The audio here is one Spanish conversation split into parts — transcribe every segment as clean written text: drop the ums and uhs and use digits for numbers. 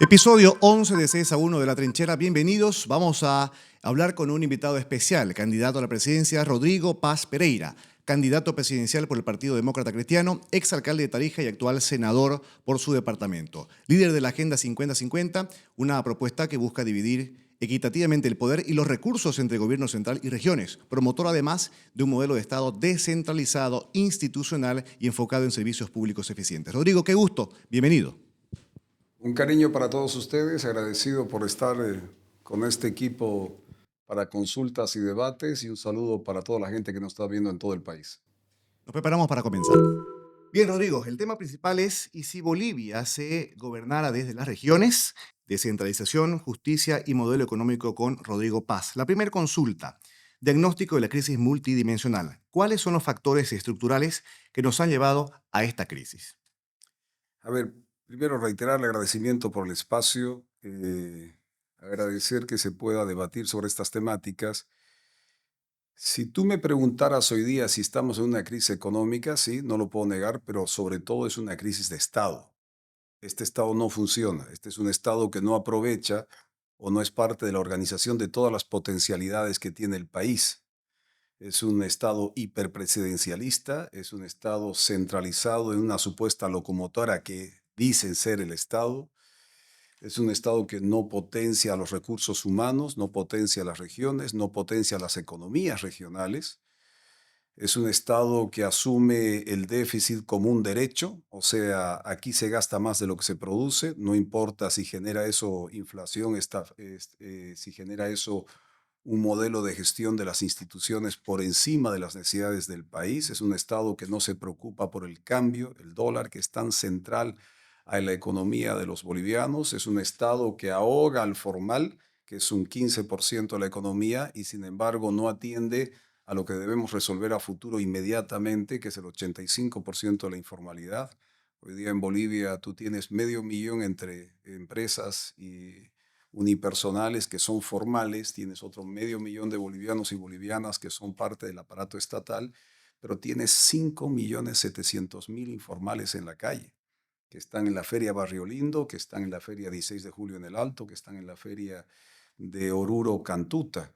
Episodio 11 de 6 a 1 de La Trinchera. Bienvenidos. Vamos a hablar con un invitado especial, candidato a la presidencia, Rodrigo Paz Pereira, candidato presidencial por el Partido Demócrata Cristiano, exalcalde de Tarija y actual senador por su departamento. Líder de la Agenda 50-50, una propuesta que busca dividir equitativamente el poder y los recursos entre gobierno central y regiones, promotor además de un modelo de Estado descentralizado, institucional y enfocado en servicios públicos eficientes. Rodrigo, qué gusto. Bienvenido. Un cariño para todos ustedes, agradecido por estar con este equipo para consultas y debates y un saludo para toda la gente que nos está viendo en todo el país. Nos preparamos para comenzar. Bien, Rodrigo, el tema principal es ¿y si Bolivia se gobernara desde las regiones? Descentralización, justicia y modelo económico con Rodrigo Paz. La primera consulta, diagnóstico de la crisis multidimensional. ¿Cuáles son los factores estructurales que nos han llevado a esta crisis? A ver, primero reiterar el agradecimiento por el espacio, agradecer que se pueda debatir sobre estas temáticas. Si tú me preguntaras hoy día si estamos en una crisis económica, sí, no lo puedo negar, pero sobre todo es una crisis de Estado. Este Estado no funciona, este es un Estado que no aprovecha o no es parte de la organización de todas las potencialidades que tiene el país. Es un Estado hiperpresidencialista, es un Estado centralizado en una supuesta locomotora que dicen ser el Estado. Es un Estado que no potencia los recursos humanos, no potencia las regiones, no potencia las economías regionales. Es un Estado que asume el déficit como un derecho, o sea, aquí se gasta más de lo que se produce, no importa si genera eso inflación, si genera eso un modelo de gestión de las instituciones por encima de las necesidades del país. Es un Estado que no se preocupa por el cambio, el dólar, que es tan central a la economía de los bolivianos. Es un Estado que ahoga al formal, que es un 15% de la economía, y sin embargo no atiende a lo que debemos resolver a futuro inmediatamente, que es el 85% de la informalidad. Hoy día en Bolivia tú tienes 500.000 entre empresas y unipersonales que son formales, tienes otro 500.000 de bolivianos y bolivianas que son parte del aparato estatal, pero tienes 5.700.000 informales en la calle, que están en la Feria Barrio Lindo, que están en la Feria 16 de Julio en el Alto, que están en la Feria de Oruro Cantuta.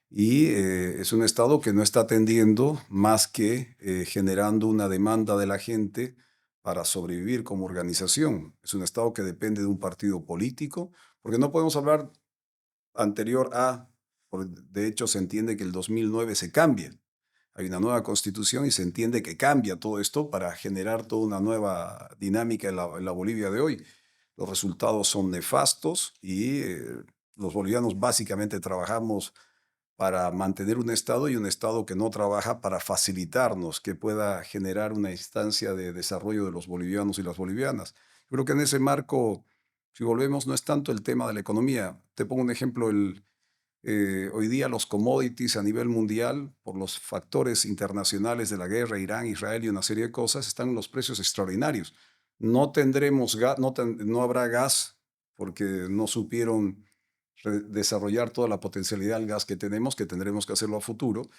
Y es un Estado que no está atendiendo más que generando una demanda de la gente para sobrevivir como organización. Es un Estado que depende de un partido político, porque no podemos hablar anterior a, de hecho se entiende que el 2009 se cambia. Hay una nueva constitución y se entiende que cambia todo esto para generar toda una nueva dinámica en la Bolivia de hoy. Los resultados son nefastos y los bolivianos básicamente trabajamos para mantener un Estado y un Estado que no trabaja para facilitarnos, que pueda generar una instancia de desarrollo de los bolivianos y las bolivianas. Yo creo que en ese marco, si volvemos, no es tanto el tema de la economía. Te pongo un ejemplo, hoy día los commodities a nivel mundial, por los factores internacionales de la guerra, Irán, Israel y una serie de cosas, están en los precios extraordinarios. No tendremos gas, no habrá gas porque no supieron desarrollar toda la potencialidad del gas que tenemos, que tendremos que hacerlo a futuro,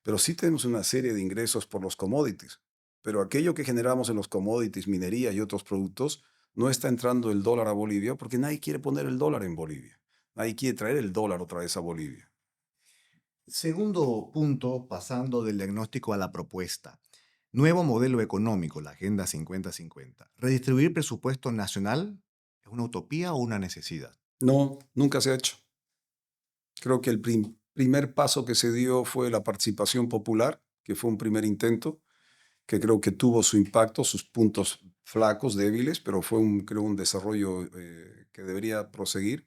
pero sí tenemos una serie de ingresos por los commodities. Pero aquello que generamos en los commodities, minería y otros productos, no está entrando el dólar a Bolivia porque nadie quiere poner el dólar en Bolivia. Nadie quiere traer el dólar otra vez a Bolivia. Segundo punto, pasando del diagnóstico a la propuesta. Nuevo modelo económico, la Agenda 50-50. ¿Redistribuir presupuesto nacional es una utopía o una necesidad? No, nunca se ha hecho. Creo que el primer paso que se dio fue la participación popular, que fue un primer intento, que creo que tuvo su impacto, sus puntos flacos, débiles, pero fue creo, un desarrollo que debería proseguir.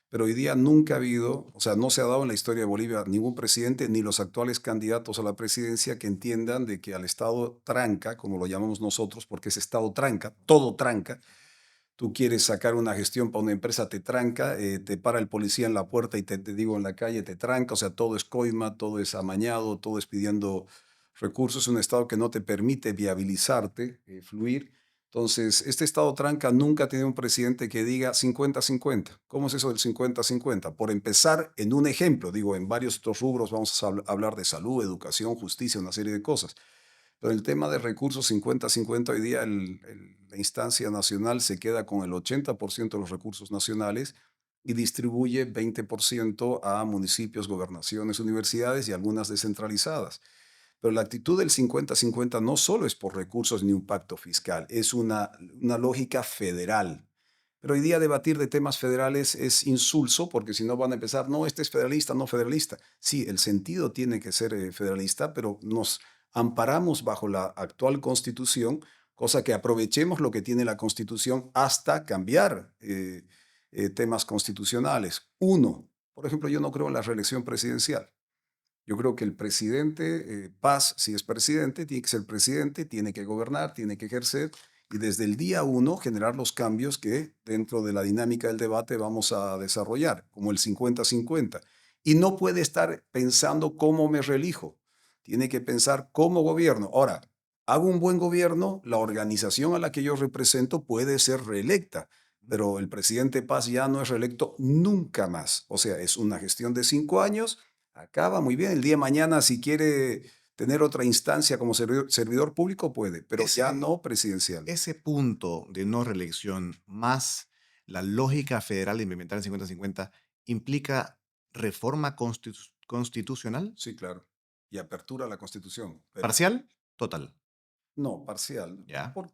Pero hoy día nunca ha habido, o sea, no se ha dado en la historia de Bolivia ningún presidente ni los actuales candidatos a la presidencia que entiendan de que al Estado tranca, como lo llamamos nosotros, porque ese Estado tranca, todo tranca. Tú quieres sacar una gestión para una empresa, te tranca, te para el policía en la puerta y te digo en la calle, te tranca, o sea, todo es coima, todo es amañado, todo es pidiendo recursos, es un Estado que no te permite viabilizarte, fluir. Entonces, este Estado tranca nunca ha tenido un presidente que diga 50-50. ¿Cómo es eso del 50-50? Por empezar, en un ejemplo, digo, en varios otros rubros vamos a hablar de salud, educación, justicia, una serie de cosas. Pero el tema de recursos 50-50, hoy día la instancia nacional se queda con el 80% de los recursos nacionales y distribuye 20% a municipios, gobernaciones, universidades y algunas descentralizadas. Pero la actitud del 50-50 no solo es por recursos ni un pacto fiscal, es una lógica federal. Pero hoy día debatir de temas federales es insulso porque si no van a empezar, no, este es federalista, no federalista. Sí, el sentido tiene que ser federalista, pero nos amparamos bajo la actual constitución, cosa que aprovechemos lo que tiene la constitución hasta cambiar temas constitucionales. Uno, por ejemplo, yo no creo en la reelección presidencial. Yo creo que el presidente, Paz, si es presidente, tiene que ser presidente, tiene que gobernar, tiene que ejercer y desde el día uno generar los cambios que dentro de la dinámica del debate vamos a desarrollar, como el 50-50. Y no puede estar pensando cómo me reelijo, tiene que pensar cómo gobierno. Ahora, hago un buen gobierno, la organización a la que yo represento puede ser reelecta, pero el presidente Paz ya no es reelecto nunca más. O sea, es una gestión de 5 años. Acaba muy bien. El día de mañana, si quiere tener otra instancia como servidor público, puede, pero ya Ese, no presidencial. ese punto de no reelección más la lógica federal de implementar el 50-50 implica reforma constitucional Sí, claro. Y apertura a la Constitución, pero parcial, total. no parcial. ¿Ya? Por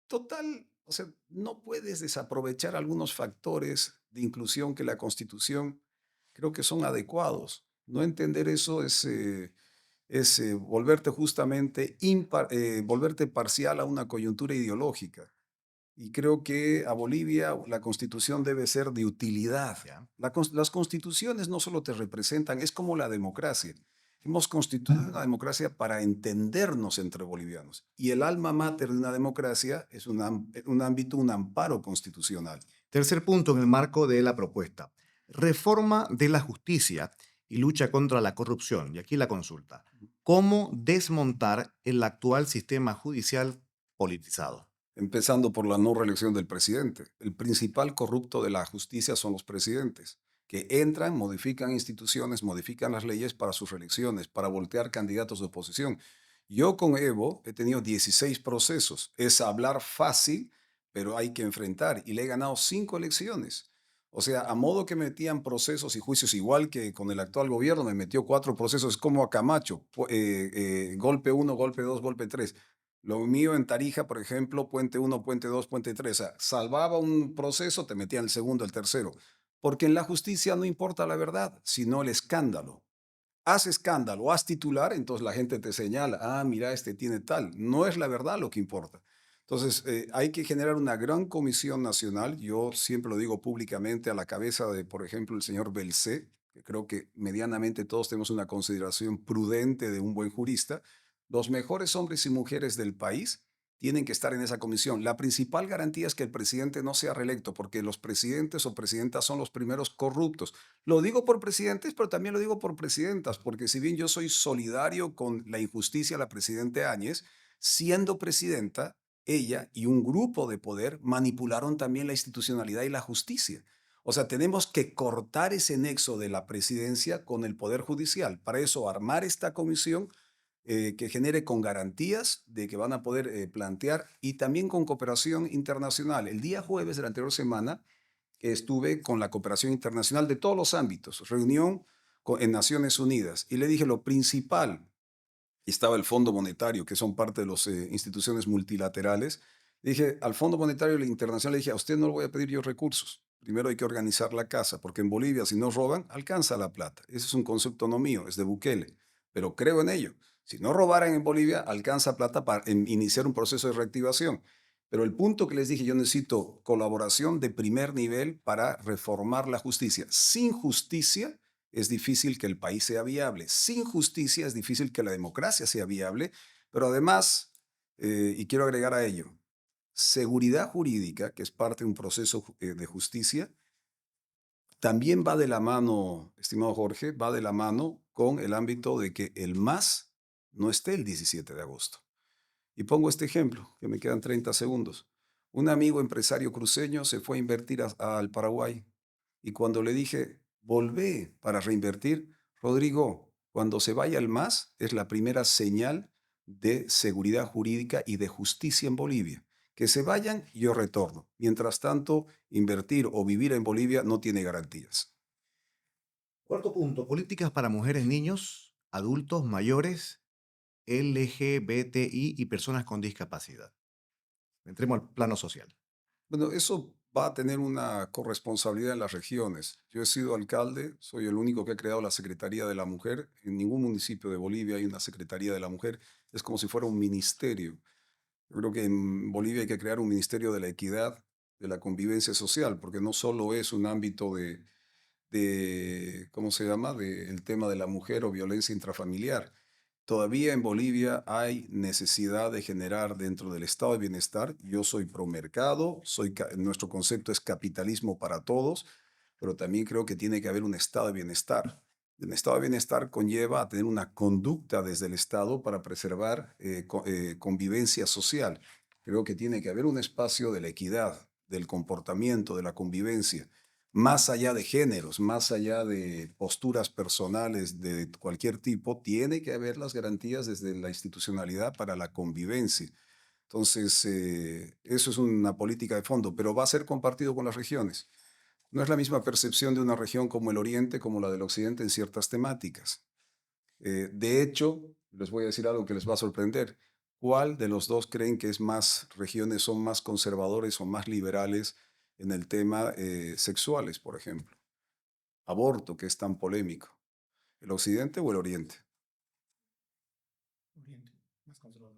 total, o sea, no puedes desaprovechar algunos factores de inclusión que la Constitución creo que son adecuados. No entender eso es volverte justamente volverte parcial a una coyuntura ideológica. Y creo que a Bolivia la constitución debe ser de utilidad. ¿Ya? Las constituciones no solo te representan, es como la democracia. Hemos constituido una democracia para entendernos entre bolivianos. Y el alma mater de una democracia es un ámbito, un amparo constitucional. Tercer punto en el marco de la propuesta. Reforma de la justicia y lucha contra la corrupción. Y aquí la consulta. ¿Cómo desmontar el actual sistema judicial politizado? Empezando por la no reelección del presidente. El principal corrupto de la justicia son los presidentes, que entran, modifican instituciones, modifican las leyes para sus reelecciones, para voltear candidatos de oposición. Yo con Evo he tenido 16 procesos. Es hablar fácil, pero hay que enfrentar. Y le he ganado 5 elecciones. O sea, a modo que metían procesos y juicios, igual que con el actual gobierno, me metió 4 procesos como a Camacho. Golpe uno, golpe 2, golpe 3. Lo mío en Tarija, por ejemplo, puente 1, puente 2, puente 3. O sea, salvaba un proceso, te metían el segundo, el tercero. Porque en la justicia no importa la verdad, sino el escándalo. Haz escándalo, haz titular, entonces la gente te señala, ah, mira, este tiene tal. No es la verdad lo que importa. Entonces, hay que generar una gran comisión nacional. Yo siempre lo digo públicamente a la cabeza de, por ejemplo, el señor Belcé, que creo que medianamente todos tenemos una consideración prudente de un buen jurista. Los mejores hombres y mujeres del país tienen que estar en esa comisión. La principal garantía es que el presidente no sea reelecto, porque los presidentes o presidentas son los primeros corruptos. Lo digo por presidentes, pero también lo digo por presidentas, porque si bien yo soy solidario con la injusticia de la presidenta Áñez, siendo presidenta, ella y un grupo de poder manipularon también la institucionalidad y la justicia. O sea, tenemos que cortar ese nexo de la presidencia con el poder judicial. Para eso, armar esta comisión que genere con garantías de que van a poder plantear y también con cooperación internacional. El día jueves de la anterior semana estuve con la cooperación internacional de todos los ámbitos, reunión en Naciones Unidas, y le dije lo principal, estaba el Fondo Monetario, que son parte de las instituciones multilaterales, dije al Fondo Monetario Internacional, le dije, a usted no le voy a pedir yo recursos, primero hay que organizar la casa, porque en Bolivia si no roban, alcanza la plata. Ese es un concepto no mío, es de Bukele, pero creo en ello. Si no robaran en Bolivia, alcanza plata para iniciar un proceso de reactivación. Pero el punto que les dije, yo necesito colaboración de primer nivel para reformar la justicia. Sin justicia es difícil que el país sea viable. Sin justicia es difícil que la democracia sea viable. Pero además, y quiero agregar a ello, seguridad jurídica, que es parte de un proceso de justicia, también va de la mano, estimado Jorge, va de la mano con el ámbito de que el MAS no esté el 17 de agosto. Y pongo este ejemplo, que me quedan 30 segundos. Un amigo empresario cruceño se fue a invertir al Paraguay y cuando le dije, volvé para reinvertir, Rodrigo, cuando se vaya al MAS es la primera señal de seguridad jurídica y de justicia en Bolivia. Que se vayan, yo retorno. Mientras tanto, invertir o vivir en Bolivia no tiene garantías. Cuarto punto, políticas para mujeres, niños, adultos, mayores, LGBTI y personas con discapacidad. Entremos al plano social. Bueno, eso va a tener una corresponsabilidad en las regiones. Yo he sido alcalde, soy el único que ha creado la Secretaría de la Mujer. En ningún municipio de Bolivia hay una Secretaría de la Mujer. Es como si fuera un ministerio. Yo creo que en Bolivia hay que crear un ministerio de la equidad, de la convivencia social, porque no solo es un ámbito de ¿cómo se llama?, del tema de la mujer o violencia intrafamiliar. Todavía en Bolivia hay necesidad de generar dentro del estado de bienestar. Yo soy promercado, nuestro concepto es capitalismo para todos, pero también creo que tiene que haber un estado de bienestar. Un estado de bienestar conlleva a tener una conducta desde el Estado para preservar convivencia social. Creo que tiene que haber un espacio de la equidad, del comportamiento, de la convivencia, más allá de géneros, más allá de posturas personales de cualquier tipo, tiene que haber las garantías desde la institucionalidad para la convivencia. Entonces, eso es una política de fondo, pero va a ser compartido con las regiones. No es la misma percepción de una región como el Oriente, como la del Occidente en ciertas temáticas. De hecho, les voy a decir algo que les va a sorprender. ¿Cuál de los dos creen que es más, regiones son más conservadores o más liberales en el tema sexuales, por ejemplo? Aborto, que es tan polémico. ¿El Occidente o el Oriente? Oriente, más conservador.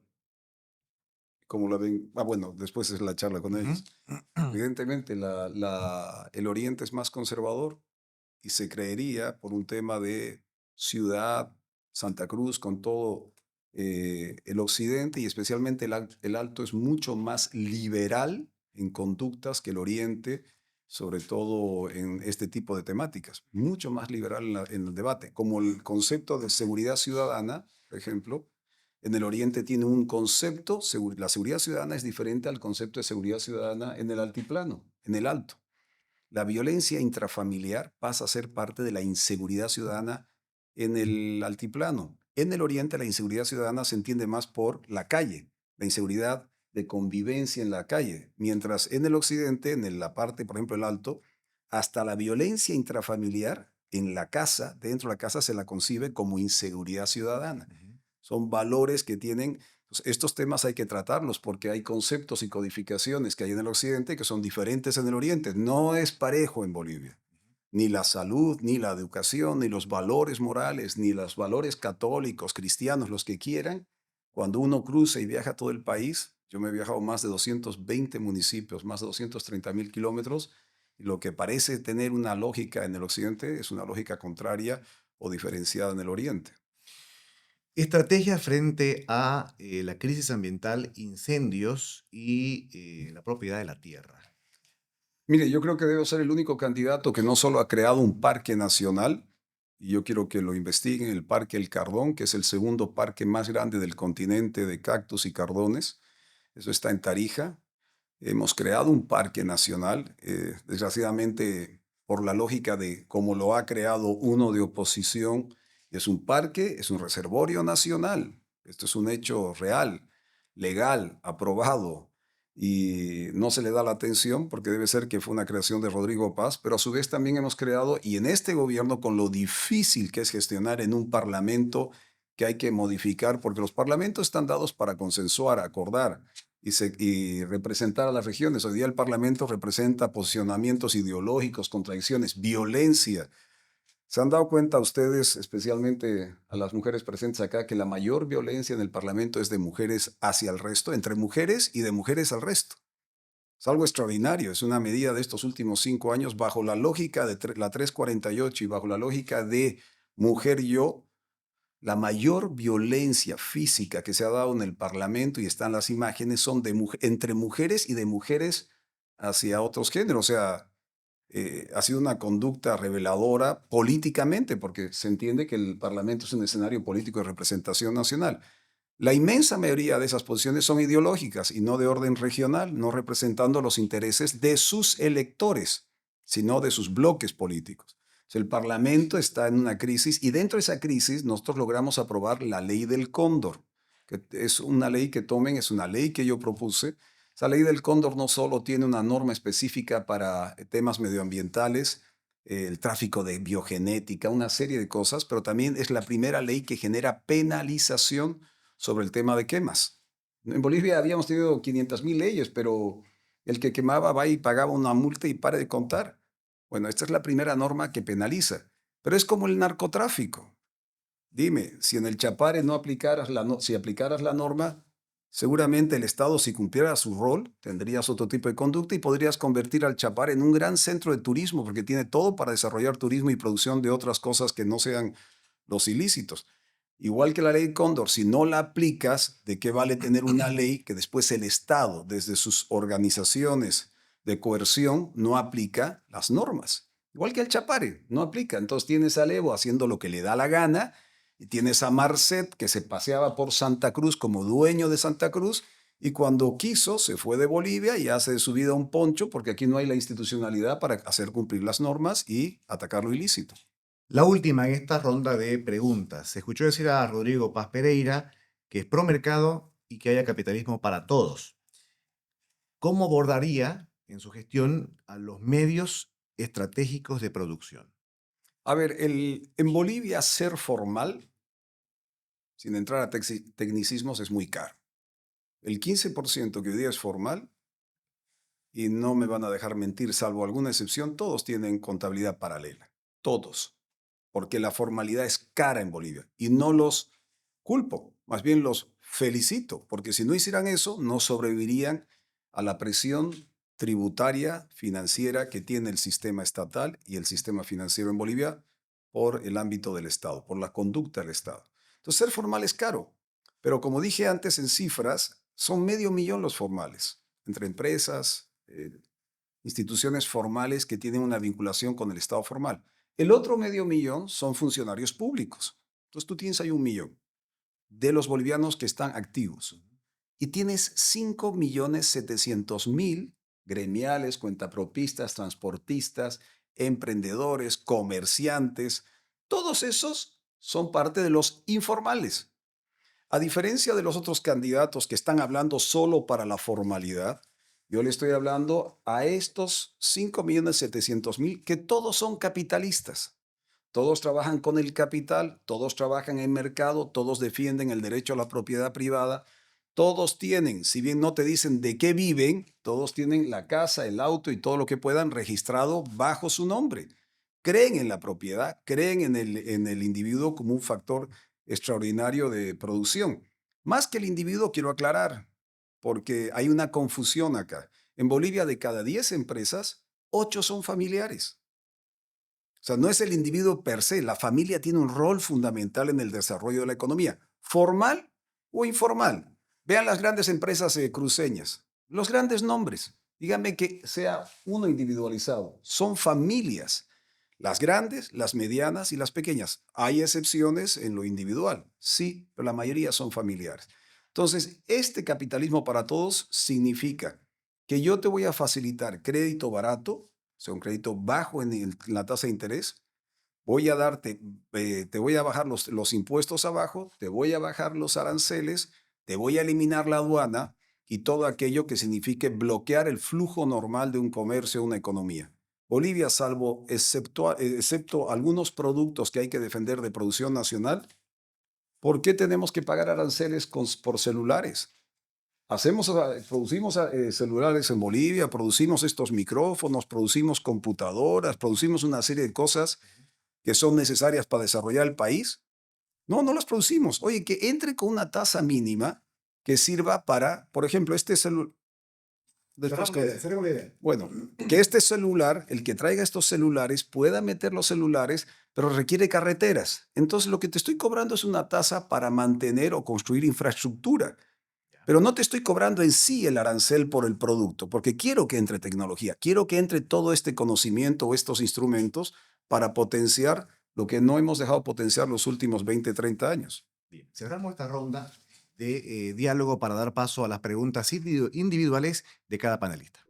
¿Cómo la ven? Ah, bueno, después es la charla con Ujú. ellos. Evidentemente, el Oriente es más conservador y se creería por un tema de ciudad, Santa Cruz, con todo el Occidente y especialmente el Alto es mucho más liberal en conductas que el Oriente, sobre todo en este tipo de temáticas, mucho más liberal en el debate, como el concepto de seguridad ciudadana, por ejemplo. En el Oriente tiene un concepto, la seguridad ciudadana es diferente al concepto de seguridad ciudadana en el altiplano, en el alto. La violencia intrafamiliar pasa a ser parte de la inseguridad ciudadana en el altiplano. En el Oriente la inseguridad ciudadana se entiende más por la calle, la inseguridad de convivencia en la calle, mientras en el Occidente, en la parte, por ejemplo, el alto, hasta la violencia intrafamiliar en la casa, dentro de la casa se la concibe como inseguridad ciudadana. Ujú. Son valores que tienen, pues, estos temas hay que tratarlos porque hay conceptos y codificaciones que hay en el Occidente que son diferentes en el Oriente. No es parejo en Bolivia. Ni la salud, ni la educación, ni los valores morales, ni los valores católicos, cristianos, los que quieran. Cuando uno cruza y viaja todo el país, yo me he viajado más de 220 municipios, más de 230.000 kilómetros, y lo que parece tener una lógica en el Occidente es una lógica contraria o diferenciada en el Oriente. Estrategia frente a la crisis ambiental, incendios y la propiedad de la tierra. Mire, yo creo que debo ser el único candidato que no solo ha creado un parque nacional, y yo quiero que lo investiguen, el Parque El Cardón, que es el segundo parque más grande del continente de cactus y cardones. Eso está en Tarija. Hemos creado un parque nacional, desgraciadamente por la lógica de cómo lo ha creado uno de oposición, es un parque, es un reservorio nacional. Esto es un hecho real, legal, aprobado, y no se le da la atención porque debe ser que fue una creación de Rodrigo Paz, pero a su vez también hemos creado, y en este gobierno con lo difícil que es gestionar en un parlamento que hay que modificar, porque los parlamentos están dados para consensuar, acordar y representar a las regiones. Hoy día el Parlamento representa posicionamientos ideológicos, contradicciones, violencia. ¿Se han dado cuenta ustedes, especialmente a las mujeres presentes acá, que la mayor violencia en el Parlamento es de mujeres hacia el resto, entre mujeres y de mujeres al resto? Es algo extraordinario, es una medida de estos últimos 5 años bajo la lógica de la 348 y bajo la lógica de mujer-yo. La mayor violencia física que se ha dado en el Parlamento, y están las imágenes, son entre mujeres y de mujeres hacia otros géneros. O sea, ha sido una conducta reveladora políticamente, porque se entiende que el Parlamento es un escenario político de representación nacional. La inmensa mayoría de esas posiciones son ideológicas y no de orden regional, no representando los intereses de sus electores, sino de sus bloques políticos. O sea, el Parlamento está en una crisis y dentro de esa crisis nosotros logramos aprobar la ley del cóndor, que es una ley que tomen, es una ley que yo propuse. Esa ley del cóndor no solo tiene una norma específica para temas medioambientales, el tráfico de biogenética, una serie de cosas, pero también es la primera ley que genera penalización sobre el tema de quemas. En Bolivia habíamos tenido 500.000 leyes, pero el que quemaba va y pagaba una multa y para de contar. Bueno, esta es la primera norma que penaliza, pero es como el narcotráfico. Dime, si en el Chapare no aplicaras si aplicaras la norma, seguramente el Estado, si cumpliera su rol, tendrías otro tipo de conducta y podrías convertir al Chapare en un gran centro de turismo, porque tiene todo para desarrollar turismo y producción de otras cosas que no sean los ilícitos. Igual que la ley Cóndor, si no la aplicas, ¿de qué vale tener una ley que después el Estado, desde sus organizaciones de coerción, no aplica las normas? Igual que el Chapare, no aplica. Entonces tienes a Levo haciendo lo que le da la gana y tienes a Marcet que se paseaba por Santa Cruz como dueño de Santa Cruz y cuando quiso se fue de Bolivia y hace de su vida un poncho porque aquí no hay la institucionalidad para hacer cumplir las normas y atacar lo ilícito. La última en esta ronda de preguntas. Se escuchó decir a Rodrigo Paz Pereira que es pro mercado y que haya capitalismo para todos. ¿Cómo abordaría en su gestión a los medios estratégicos de producción? A ver, en Bolivia ser formal, sin entrar a tecnicismos, es muy caro. El 15% que hoy día es formal, y no me van a dejar mentir, salvo alguna excepción, todos tienen contabilidad paralela. Todos. Porque la formalidad es cara en Bolivia. Y no los culpo, más bien los felicito, porque si no hicieran eso, no sobrevivirían a la presión tributaria, financiera que tiene el sistema estatal y el sistema financiero en Bolivia por el ámbito del Estado, por la conducta del Estado. Entonces, ser formal es caro, pero como dije antes en cifras, son 500.000 los formales, entre empresas, instituciones formales que tienen una vinculación con el Estado formal. El otro 500.000 son funcionarios públicos. Entonces tú tienes ahí 1.000.000 de los bolivianos que están activos y tienes 5.700.000 gremiales, cuentapropistas, transportistas, emprendedores, comerciantes. Todos esos son parte de los informales. A diferencia de los otros candidatos que están hablando solo para la formalidad, yo le estoy hablando a estos 5.700.000 que todos son capitalistas. Todos trabajan con el capital, todos trabajan en mercado, todos defienden el derecho a la propiedad privada, todos tienen, si bien no te dicen de qué viven, todos tienen la casa, el auto y todo lo que puedan registrado bajo su nombre. Creen en la propiedad, creen en el individuo como un factor extraordinario de producción. Más que el individuo, quiero aclarar, porque hay una confusión acá. En Bolivia, de cada 10 empresas, 8 son familiares. O sea, no es el individuo per se, la familia tiene un rol fundamental en el desarrollo de la economía, formal o informal. Vean las grandes empresas cruceñas, los grandes nombres. Díganme que sea uno individualizado. Son familias, las grandes, las medianas y las pequeñas. Hay excepciones en lo individual, sí, pero la mayoría son familiares. Entonces, este capitalismo para todos significa que yo te voy a facilitar crédito barato, o sea, un crédito bajo en la tasa de interés. Voy a darte, te voy a bajar los impuestos abajo, te voy a bajar los aranceles, te voy a eliminar la aduana y todo aquello que signifique bloquear el flujo normal de un comercio o una economía. Bolivia, excepto algunos productos que hay que defender de producción nacional, ¿por qué tenemos que pagar aranceles por celulares? Producimos celulares en Bolivia, producimos estos micrófonos, producimos computadoras, producimos una serie de cosas que son necesarias para desarrollar el país. No, no las producimos. Oye, que entre con una tasa mínima que sirva para, por ejemplo, este celular. Bueno, que este celular, el que traiga estos celulares, pueda meter los celulares, pero requiere carreteras. Entonces, lo que te estoy cobrando es una tasa para mantener o construir infraestructura. Pero no te estoy cobrando en sí el arancel por el producto, porque quiero que entre tecnología, quiero que entre todo este conocimiento o estos instrumentos para potenciar lo que no hemos dejado potenciar los últimos 20, 30 años. Bien, cerramos esta ronda de diálogo para dar paso a las preguntas individuales de cada panelista.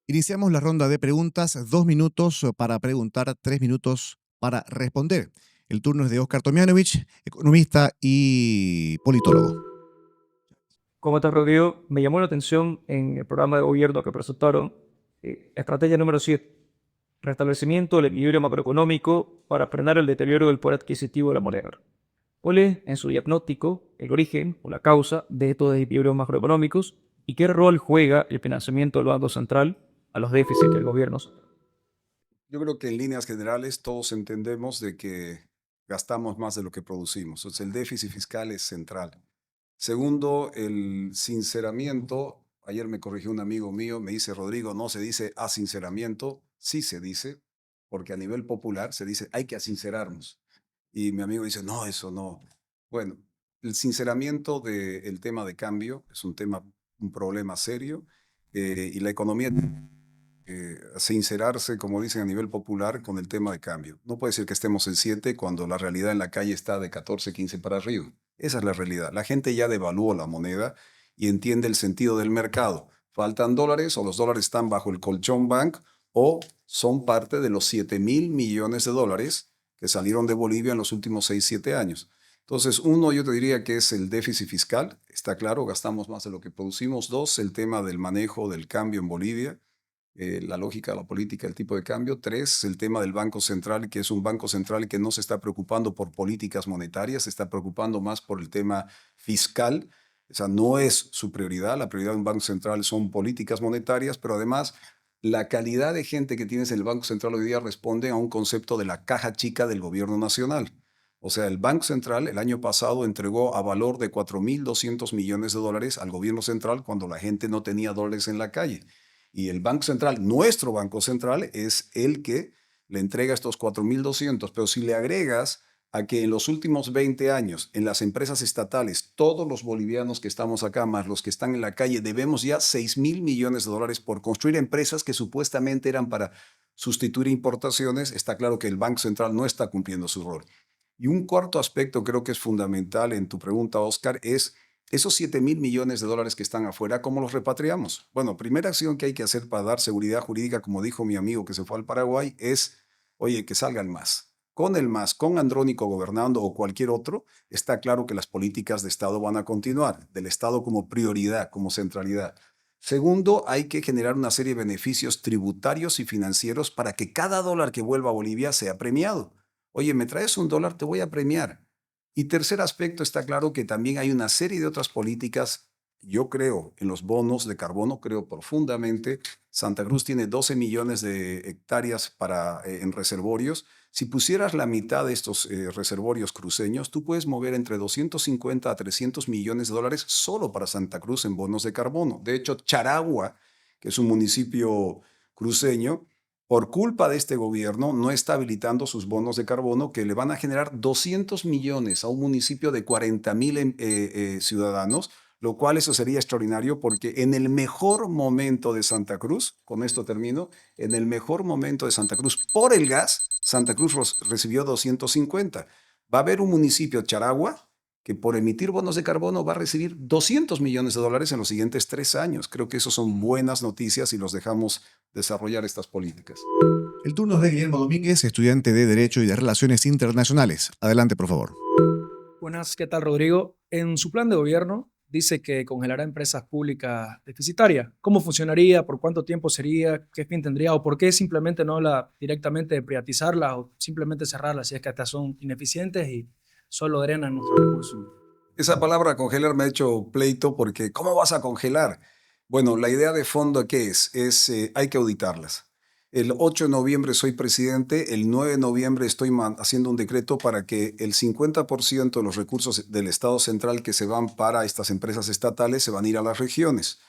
Iniciamos la ronda de preguntas, 2 minutos para preguntar, 3 minutos para responder. El turno es de Óscar Tomjanovich, economista y politólogo. ¿Cómo estás, Rodrigo? Me llamó la atención en el programa de gobierno que presentaron, estrategia número 7, restablecimiento del equilibrio macroeconómico para frenar el deterioro del poder adquisitivo de la moneda. ¿Cuál es, en su diagnóstico, el origen o la causa de estos desequilibrios macroeconómicos y qué rol juega el financiamiento del Banco Central a los déficits del gobierno? Yo creo que en líneas generales todos entendemos de que gastamos más de lo que producimos. Entonces, el déficit fiscal es central. Segundo, el sinceramiento. Ayer me corrigió un amigo mío, me dice, Rodrigo, no se dice asinceramiento, sí se dice, porque a nivel popular se dice hay que asincerarnos. Y mi amigo dice, no, eso no. Bueno, el sinceramiento del tema de cambio es un problema serio, y la economía sincerarse, como dicen a nivel popular, con el tema de cambio. No puede ser que estemos en 7 cuando la realidad en la calle está de 14, 15 para arriba. Esa es la realidad. La gente ya devaluó la moneda y entiende el sentido del mercado. Faltan dólares o los dólares están bajo el colchón bank o son parte de los 7.000 millones de dólares que salieron de Bolivia en los últimos 6, 7 años. Entonces, uno, yo te diría que es el déficit fiscal. Está claro, gastamos más de lo que producimos. Dos, el tema del manejo del cambio en Bolivia. La lógica, la política, el tipo de cambio. Tres, el tema del Banco Central, que es un Banco Central que no se está preocupando por políticas monetarias, se está preocupando más por el tema fiscal. O sea, no es su prioridad. La prioridad de un Banco Central son políticas monetarias, pero además la calidad de gente que tienes en el Banco Central hoy día responde a un concepto de la caja chica del gobierno nacional. O sea, el Banco Central el año pasado entregó a valor de 4.200 millones de dólares al gobierno central cuando la gente no tenía dólares en la calle. Y el Banco Central, nuestro Banco Central, es el que le entrega estos 4.200. Pero si le agregas a que en los últimos 20 años, en las empresas estatales, todos los bolivianos que estamos acá, más los que están en la calle, debemos ya 6.000 millones de dólares por construir empresas que supuestamente eran para sustituir importaciones, está claro que el Banco Central no está cumpliendo su rol. Y un cuarto aspecto creo que es fundamental en tu pregunta, Oscar, es esos 7.000 millones de dólares que están afuera, ¿cómo los repatriamos? Bueno, primera acción que hay que hacer para dar seguridad jurídica, como dijo mi amigo que se fue al Paraguay, es, oye, que salgan más. Con el MAS, con Andrónico gobernando o cualquier otro, está claro que las políticas de Estado van a continuar, del Estado como prioridad, como centralidad. Segundo, hay que generar una serie de beneficios tributarios y financieros para que cada dólar que vuelva a Bolivia sea premiado. Oye, me traes un dólar, te voy a premiar. Y tercer aspecto, está claro que también hay una serie de otras políticas. Yo creo en los bonos de carbono, creo profundamente. Santa Cruz tiene 12 millones de hectáreas en reservorios. Si pusieras la mitad de estos reservorios cruceños, tú puedes mover entre 250 a 300 millones de dólares solo para Santa Cruz en bonos de carbono. De hecho, Charagua, que es un municipio cruceño, por culpa de este gobierno, no está habilitando sus bonos de carbono que le van a generar 200 millones a un municipio de 40.000 ciudadanos, lo cual eso sería extraordinario porque en el mejor momento de Santa Cruz, con esto termino, en el mejor momento de Santa Cruz por el gas, Santa Cruz recibió 250. Va a haber un municipio, Charagua, que por emitir bonos de carbono va a recibir 200 millones de dólares en los siguientes 3 años. Creo que eso son buenas noticias y los dejamos desarrollar estas políticas. El turno es de Guillermo Domínguez, estudiante de Derecho y de Relaciones Internacionales. Adelante, por favor. Buenas, ¿qué tal, Rodrigo? En su plan de gobierno dice que congelará empresas públicas deficitarias. ¿Cómo funcionaría? ¿Por cuánto tiempo sería? ¿Qué fin tendría? ¿O por qué simplemente no habla directamente de privatizarlas o simplemente cerrarlas si es que estas son ineficientes y solo drenan nuestros recursos? Esa palabra congelar me ha hecho pleito porque ¿cómo vas a congelar? Bueno, la idea de fondo ¿qué es? Hay que auditarlas. El 8 de noviembre soy presidente, el 9 de noviembre estoy haciendo un decreto para que el 50% de los recursos del Estado central que se van para estas empresas estatales se van a ir a las regiones.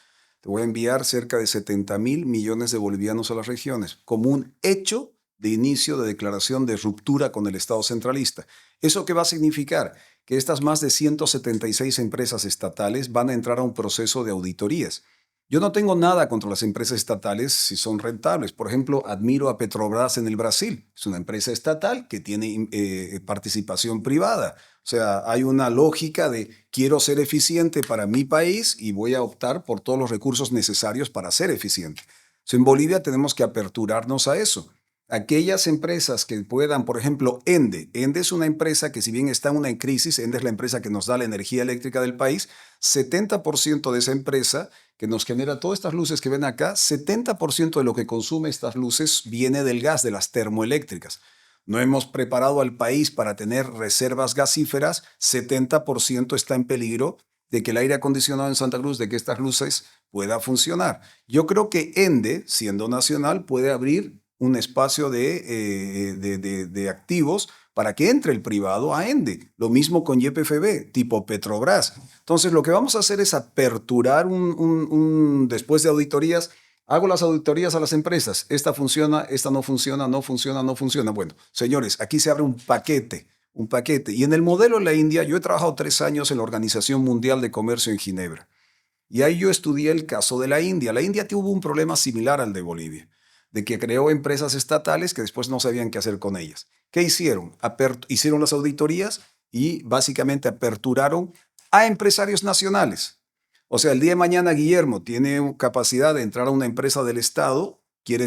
Te voy a enviar cerca de 70.000 millones de bolivianos a las regiones como un hecho de inicio de declaración de ruptura con el Estado centralista. ¿Eso qué va a significar? Que estas más de 176 empresas estatales van a entrar a un proceso de auditorías. Yo no tengo nada contra las empresas estatales si son rentables. Por ejemplo, admiro a Petrobras en el Brasil. Es una empresa estatal que tiene participación privada. O sea, hay una lógica de quiero ser eficiente para mi país y voy a optar por todos los recursos necesarios para ser eficiente. En Bolivia tenemos que aperturarnos a eso. Aquellas empresas que puedan, por ejemplo, Ende. Ende es una empresa que si bien está en una crisis, Ende es la empresa que nos da la energía eléctrica del país, 70% de esa empresa que nos genera todas estas luces que ven acá, 70% de lo que consume estas luces viene del gas, de las termoeléctricas. No hemos preparado al país para tener reservas gasíferas, 70% está en peligro de que el aire acondicionado en Santa Cruz, de que estas luces pueda funcionar. Yo creo que Ende, siendo nacional, puede abrir un espacio de activos para que entre el privado a Ende. Lo mismo con YPFB, tipo Petrobras. Entonces, lo que vamos a hacer es aperturar después de auditorías, hago las auditorías a las empresas. Esta funciona, esta no funciona, no funciona, no funciona. Bueno, señores, aquí se abre un paquete. Y en el modelo de la India, yo he trabajado 3 años en la Organización Mundial de Comercio en Ginebra. Y ahí yo estudié el caso de la India. La India tuvo un problema similar al de Bolivia, de que creó empresas estatales que después no sabían qué hacer con ellas. ¿Qué hicieron? Hicieron las auditorías y básicamente aperturaron a empresarios nacionales. O sea, el día de mañana Guillermo tiene capacidad de entrar a una empresa del Estado, quiere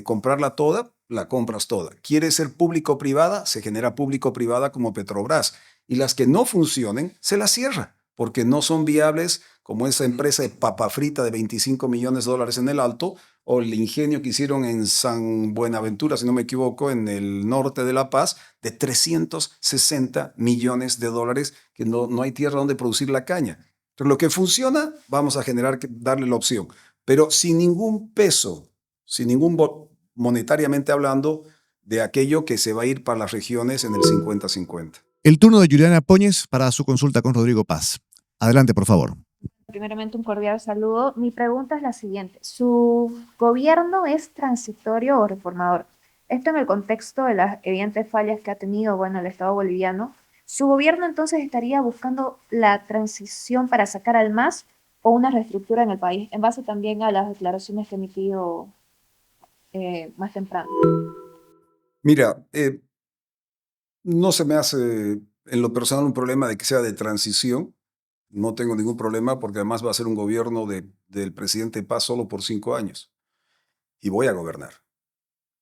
comprarla toda, la compras toda. Quiere ser público-privada, se genera público-privada como Petrobras. Y las que no funcionen, se las cierra, porque no son viables, como esa empresa de papa frita de 25 millones de dólares en el Alto, o el ingenio que hicieron en San Buenaventura, si no me equivoco, en el norte de La Paz, de 360 millones de dólares, que no hay tierra donde producir la caña. Entonces, lo que funciona, vamos a darle la opción, pero sin ningún peso, monetariamente hablando, de aquello que se va a ir para las regiones en el 50-50. El turno de Juliana Póñez para su consulta con Rodrigo Paz. Adelante, por favor. Primeramente, un cordial saludo. Mi pregunta es la siguiente. ¿Su gobierno es transitorio o reformador? Esto en el contexto de las evidentes fallas que ha tenido, bueno, el Estado boliviano. ¿Su gobierno entonces estaría buscando la transición para sacar al MAS o una reestructura en el país, en base también a las declaraciones que ha emitido más temprano? Mira, no se me hace en lo personal un problema de que sea de transición. No tengo ningún problema porque además va a ser un gobierno del presidente Paz solo por 5 años. Y voy a gobernar.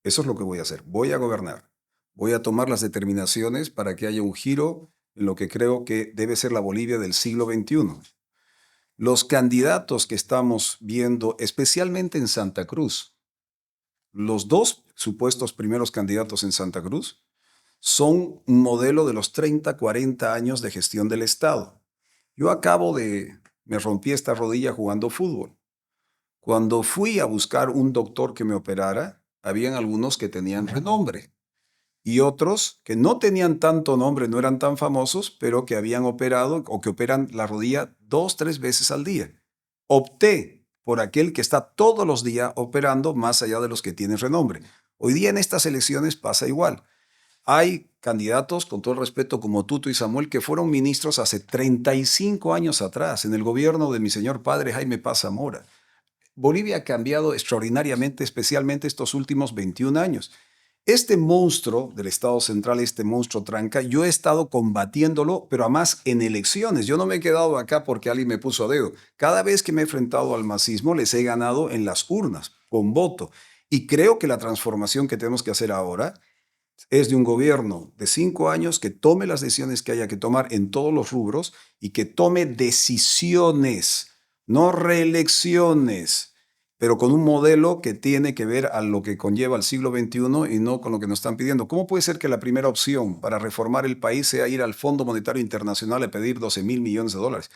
Eso es lo que voy a hacer. Voy a gobernar. Voy a tomar las determinaciones para que haya un giro en lo que creo que debe ser la Bolivia del siglo XXI. Los candidatos que estamos viendo, especialmente en Santa Cruz, los 2 supuestos primeros candidatos en Santa Cruz son un modelo de los 30, 40 años de gestión del Estado. Yo me rompí esta rodilla jugando fútbol. Cuando fui a buscar un doctor que me operara, habían algunos que tenían renombre y otros que no tenían tanto nombre, no eran tan famosos, pero que habían operado o que operan la rodilla 2, 3 veces al día. Opté por aquel que está todos los días operando más allá de los que tienen renombre. Hoy día en estas elecciones pasa igual. Hay candidatos, con todo el respeto, como Tuto y Samuel, que fueron ministros hace 35 años atrás, en el gobierno de mi señor padre Jaime Paz Zamora. Bolivia ha cambiado extraordinariamente, especialmente estos últimos 21 años. Este monstruo del Estado Central, este monstruo tranca, yo he estado combatiéndolo, pero además en elecciones. Yo no me he quedado acá porque alguien me puso a dedo. Cada vez que me he enfrentado al masismo, les he ganado en las urnas, con voto. Y creo que la transformación que tenemos que hacer ahora es de un gobierno de 5 años que tome las decisiones que haya que tomar en todos los rubros y que tome decisiones, no reelecciones, pero con un modelo que tiene que ver a lo que conlleva el siglo XXI y no con lo que nos están pidiendo. ¿Cómo puede ser que la primera opción para reformar el país sea ir al Fondo Monetario Internacional a pedir 12,000 millones de dólares?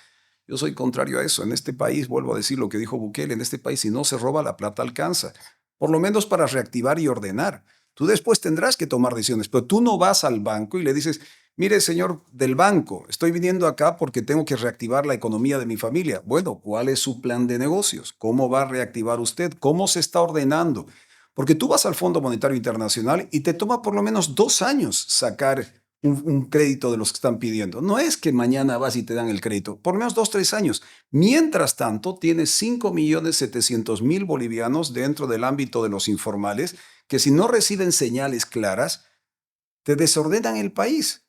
Yo soy contrario a eso. En este país, vuelvo a decir lo que dijo Bukele, en este país si no se roba, la plata alcanza. Por lo menos para reactivar y ordenar. Tú después tendrás que tomar decisiones, pero tú no vas al banco y le dices, mire, señor del banco, estoy viniendo acá porque tengo que reactivar la economía de mi familia. Bueno, ¿cuál es su plan de negocios? ¿Cómo va a reactivar usted? ¿Cómo se está ordenando? Porque tú vas al Fondo Monetario Internacional y te toma por lo menos 2 años sacar un crédito de los que están pidiendo. No es que mañana vas y te dan el crédito, por lo menos 2, 3 años. Mientras tanto, tienes 5.700.000 bolivianos dentro del ámbito de los informales que si no reciben señales claras, te desordenan el país.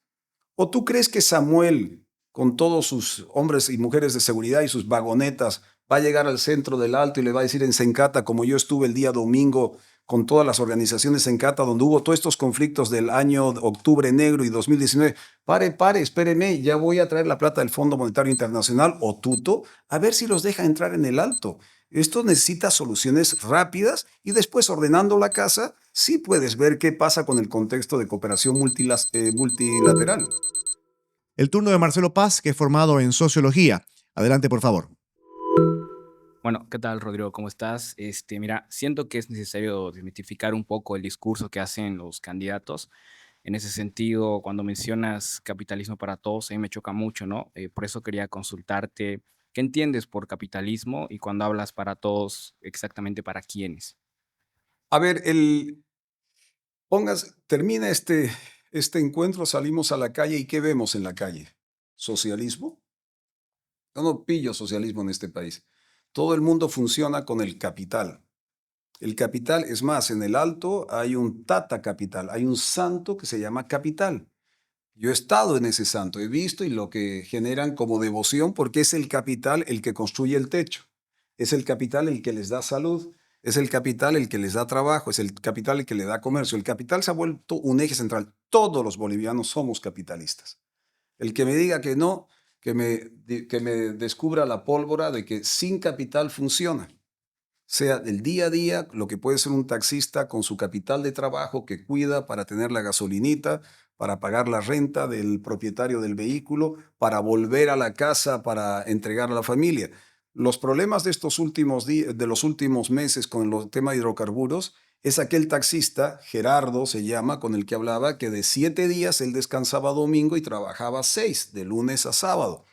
¿O tú crees que Samuel, con todos sus hombres y mujeres de seguridad y sus vagonetas, va a llegar al centro del Alto y le va a decir en Sencata, como yo estuve el día domingo con todas las organizaciones Sencata, donde hubo todos estos conflictos del año Octubre Negro y 2019, pare, espéreme, ya voy a traer la plata del Fondo Monetario Internacional o Tuto, a ver si los deja entrar en el Alto. Esto necesita soluciones rápidas y después ordenando la casa, sí puedes ver qué pasa con el contexto de cooperación multilateral. El turno de Marcelo Paz, que es formado en sociología. Adelante, por favor. Bueno, ¿qué tal, Rodrigo? ¿Cómo estás? Mira, siento que es necesario desmitificar un poco el discurso que hacen los candidatos. En ese sentido, cuando mencionas capitalismo para todos, a mí me choca mucho, ¿no? Por eso quería consultarte, ¿qué entiendes por capitalismo? Y cuando hablas para todos, exactamente para quiénes. A ver, termina este encuentro, salimos a la calle y ¿qué vemos en la calle? ¿Socialismo? Yo no pillo socialismo en este país. Todo el mundo funciona con el capital. El capital, es más, en el Alto hay un tata capital, hay un santo que se llama capital. Yo he estado en ese santo, he visto y lo que generan como devoción, porque es el capital el que construye el techo, es el capital el que les da salud, es el capital el que les da trabajo, es el capital el que le da comercio. El capital se ha vuelto un eje central. Todos los bolivianos somos capitalistas. El que me diga que no, que me descubra la pólvora de que sin capital funciona. Sea del día a día, lo que puede ser un taxista con su capital de trabajo que cuida para tener la gasolinita, para pagar la renta del propietario del vehículo, para volver a la casa, para entregar a la familia. Los problemas de estos últimos días, de los últimos meses con el tema de hidrocarburos, es aquel taxista, Gerardo se llama, con el que hablaba, que de 7 días él descansaba domingo y trabajaba 6, de lunes a sábado.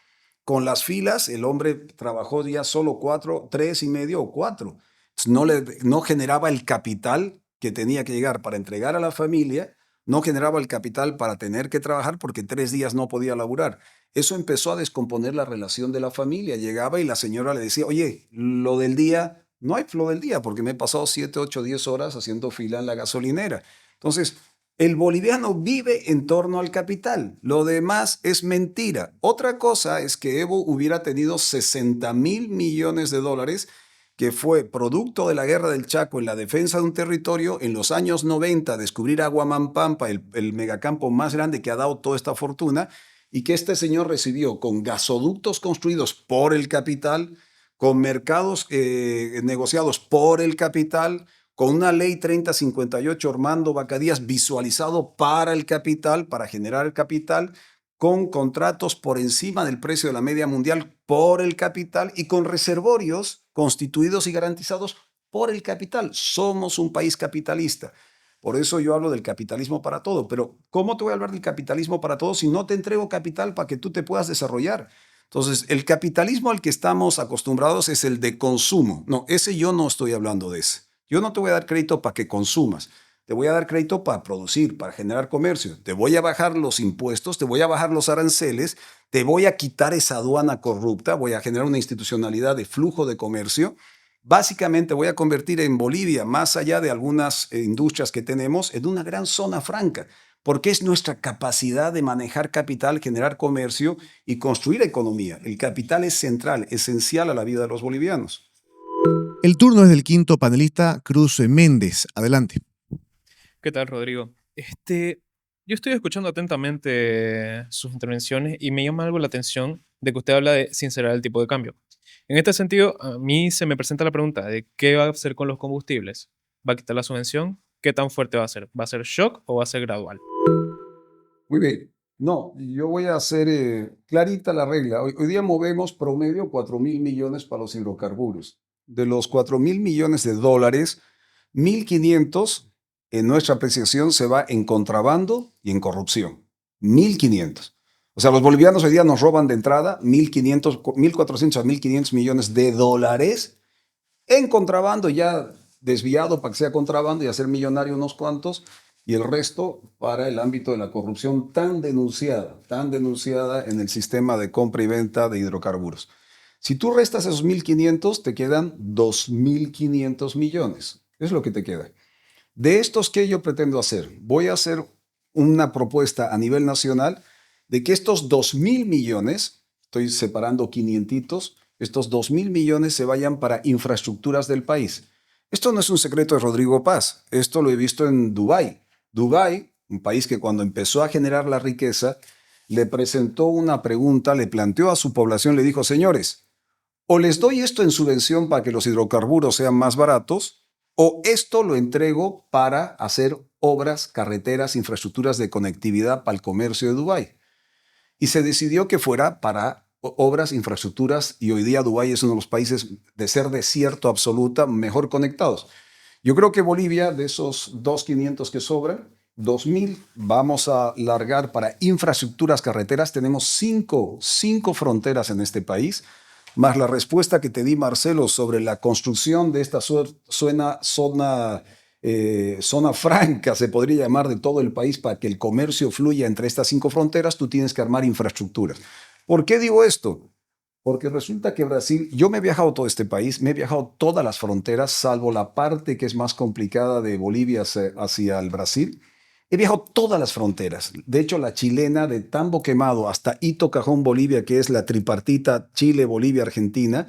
Con las filas, el hombre trabajó ya solo 4, 3 y medio o 4. No generaba el capital que tenía que llegar para entregar a la familia, no generaba el capital para tener que trabajar porque 3 días no podía laburar. Eso empezó a descomponer la relación de la familia. Llegaba y la señora le decía, oye, lo del día, no hay lo del día porque me he pasado 7, 8, 10 horas haciendo fila en la gasolinera. Entonces, el boliviano vive en torno al capital. Lo demás es mentira. Otra cosa es que Evo hubiera tenido 60.000 millones de dólares, que fue producto de la guerra del Chaco en la defensa de un territorio. En los años 90, descubrir Aguamampampa, el megacampo más grande que ha dado toda esta fortuna, y que este señor recibió con gasoductos construidos por el capital, con mercados negociados por el capital, con una ley 3058 Armando Bacadías visualizado para el capital, para generar el capital, con contratos por encima del precio de la media mundial por el capital y con reservorios constituidos y garantizados por el capital. Somos un país capitalista. Por eso yo hablo del capitalismo para todo. Pero ¿cómo te voy a hablar del capitalismo para todo si no te entrego capital para que tú te puedas desarrollar? Entonces, el capitalismo al que estamos acostumbrados es el de consumo. No, ese yo no estoy hablando de ese. Yo no te voy a dar crédito para que consumas. Te voy a dar crédito para producir, para generar comercio. Te voy a bajar los impuestos, te voy a bajar los aranceles, te voy a quitar esa aduana corrupta, voy a generar una institucionalidad de flujo de comercio. Básicamente voy a convertir en Bolivia, más allá de algunas industrias que tenemos, en una gran zona franca, porque es nuestra capacidad de manejar capital, generar comercio y construir economía. El capital es central, esencial a la vida de los bolivianos. El turno es del quinto panelista, Cruz Méndez. Adelante. ¿Qué tal, Rodrigo? Yo estoy escuchando atentamente sus intervenciones y me llama algo la atención de que usted habla de sincerar el tipo de cambio. En este sentido, a mí se me presenta la pregunta de qué va a hacer con los combustibles. ¿Va a quitar la subvención? ¿Qué tan fuerte va a ser? ¿Va a ser shock o va a ser gradual? Muy bien. No, yo voy a hacer clarita la regla. Hoy día movemos promedio 4.000 millones para los hidrocarburos. De los 4.000 millones de dólares, 1.500 en nuestra apreciación se va en contrabando y en corrupción. 1.500. O sea, los bolivianos hoy día nos roban de entrada 1.500, 1.400 a 1.500 millones de dólares en contrabando, ya desviado para que sea contrabando y hacer millonario unos cuantos, y el resto para el ámbito de la corrupción tan denunciada en el sistema de compra y venta de hidrocarburos. Si tú restas esos 1.500, te quedan 2.500 millones. Es lo que te queda. De estos, ¿qué yo pretendo hacer? Voy a hacer una propuesta a nivel nacional de que estos 2.000 millones, estoy separando 500, estos 2.000 millones se vayan para infraestructuras del país. Esto no es un secreto de Rodrigo Paz, esto lo he visto en Dubái. Dubái, un país que cuando empezó a generar la riqueza, le presentó una pregunta, le planteó a su población, le dijo, señores, o les doy esto en subvención para que los hidrocarburos sean más baratos, o esto lo entrego para hacer obras, carreteras, infraestructuras de conectividad para el comercio de Dubái. Y se decidió que fuera para obras, infraestructuras, y hoy día Dubái es uno de los países de ser desierto absoluta mejor conectados. Yo creo que Bolivia, de esos 2.500 que sobran, 2.000 vamos a largar para infraestructuras carreteras. Tenemos cinco fronteras en este país, más la respuesta que te di, Marcelo, sobre la construcción de esta zona franca, se podría llamar, de todo el país para que el comercio fluya entre estas 5 fronteras. Tú tienes que armar infraestructuras. ¿Por qué digo esto? Porque resulta que Brasil, yo me he viajado todo este país, me he viajado todas las fronteras, salvo la parte que es más complicada de Bolivia hacia el Brasil. He viajado todas las fronteras. De hecho, la chilena de Tambo Quemado hasta Ito Cajón, Bolivia, que es la tripartita Chile, Bolivia, Argentina,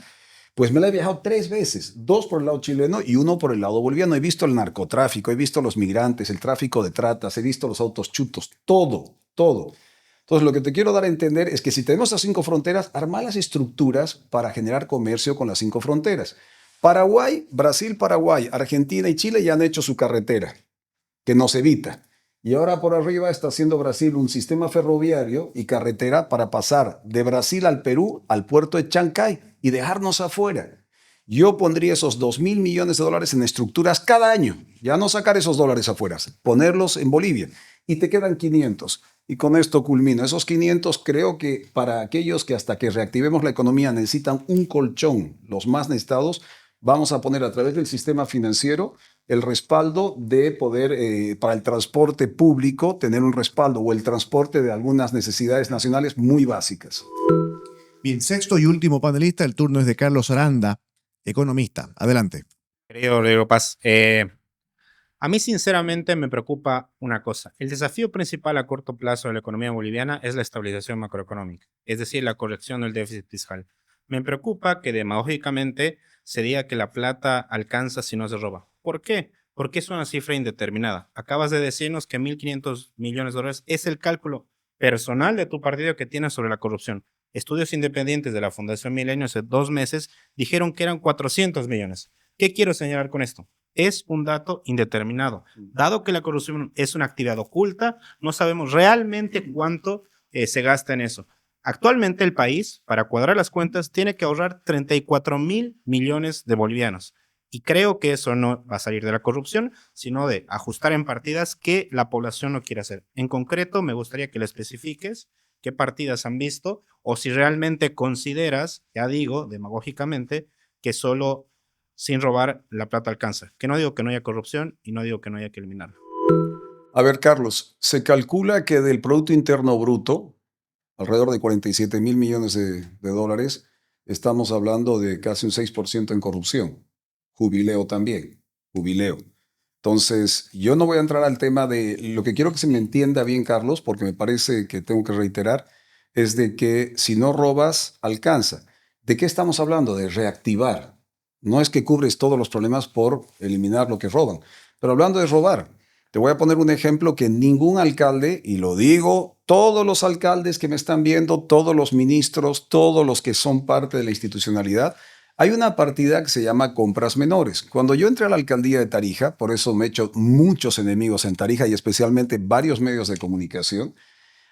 pues me la he viajado 3 veces, 2 por el lado chileno y 1 por el lado boliviano. He visto el narcotráfico, he visto los migrantes, el tráfico de tratas, he visto los autos chutos, todo, todo. Entonces, lo que te quiero dar a entender es que si tenemos las 5 fronteras, armar las estructuras para generar comercio con las 5 fronteras. Paraguay, Brasil, Paraguay, Argentina y Chile ya han hecho su carretera, que nos evita. Y ahora por arriba está haciendo Brasil un sistema ferroviario y carretera para pasar de Brasil al Perú, al puerto de Chancay, y dejarnos afuera. Yo pondría esos 2.000 millones de dólares en estructuras cada año. Ya no sacar esos dólares afuera, ponerlos en Bolivia. Y te quedan 500. Y con esto culmino. Esos 500 creo que para aquellos que hasta que reactivemos la economía necesitan un colchón, los más necesitados, vamos a poner a través del sistema financiero el respaldo de poder, para el transporte público, tener un respaldo o el transporte de algunas necesidades nacionales muy básicas. Bien, sexto y último panelista, el turno es de Carlos Aranda, economista. Adelante. Querido Rodrigo Paz, a mí sinceramente me preocupa una cosa. El desafío principal a corto plazo de la economía boliviana es la estabilización macroeconómica, es decir, la corrección del déficit fiscal. Me preocupa que demagógicamente se diga que la plata alcanza si no se roba. ¿Por qué? Porque es una cifra indeterminada. Acabas de decirnos que 1.500 millones de dólares es el cálculo personal de tu partido que tiene sobre la corrupción. Estudios independientes de la Fundación Milenio hace 2 meses dijeron que eran 400 millones. ¿Qué quiero señalar con esto? Es un dato indeterminado. Dado que la corrupción es una actividad oculta, no sabemos realmente cuánto se gasta en eso. Actualmente el país, para cuadrar las cuentas, tiene que ahorrar 34.000 millones de bolivianos. Y creo que eso no va a salir de la corrupción, sino de ajustar en partidas que la población no quiere hacer. En concreto, me gustaría que le especifiques qué partidas han visto o si realmente consideras, ya digo, demagógicamente, que solo sin robar la plata alcanza. Que no digo que no haya corrupción y no digo que no haya que eliminarla. A ver, Carlos, se calcula que del Producto Interno Bruto, alrededor de 47.000 millones de dólares, estamos hablando de casi un 6% en corrupción. Jubileo también, jubileo. Entonces, yo no voy a entrar al tema de lo que quiero que se me entienda bien, Carlos, porque me parece que tengo que reiterar, es de que si no robas, alcanza. ¿De qué estamos hablando? De reactivar. No es que cubres todos los problemas por eliminar lo que roban, pero hablando de robar, te voy a poner un ejemplo que ningún alcalde, y lo digo, todos los alcaldes que me están viendo, todos los ministros, todos los que son parte de la institucionalidad, hay una partida que se llama compras menores. Cuando yo entré a la alcaldía de Tarija, por eso me he hecho muchos enemigos en Tarija y especialmente varios medios de comunicación,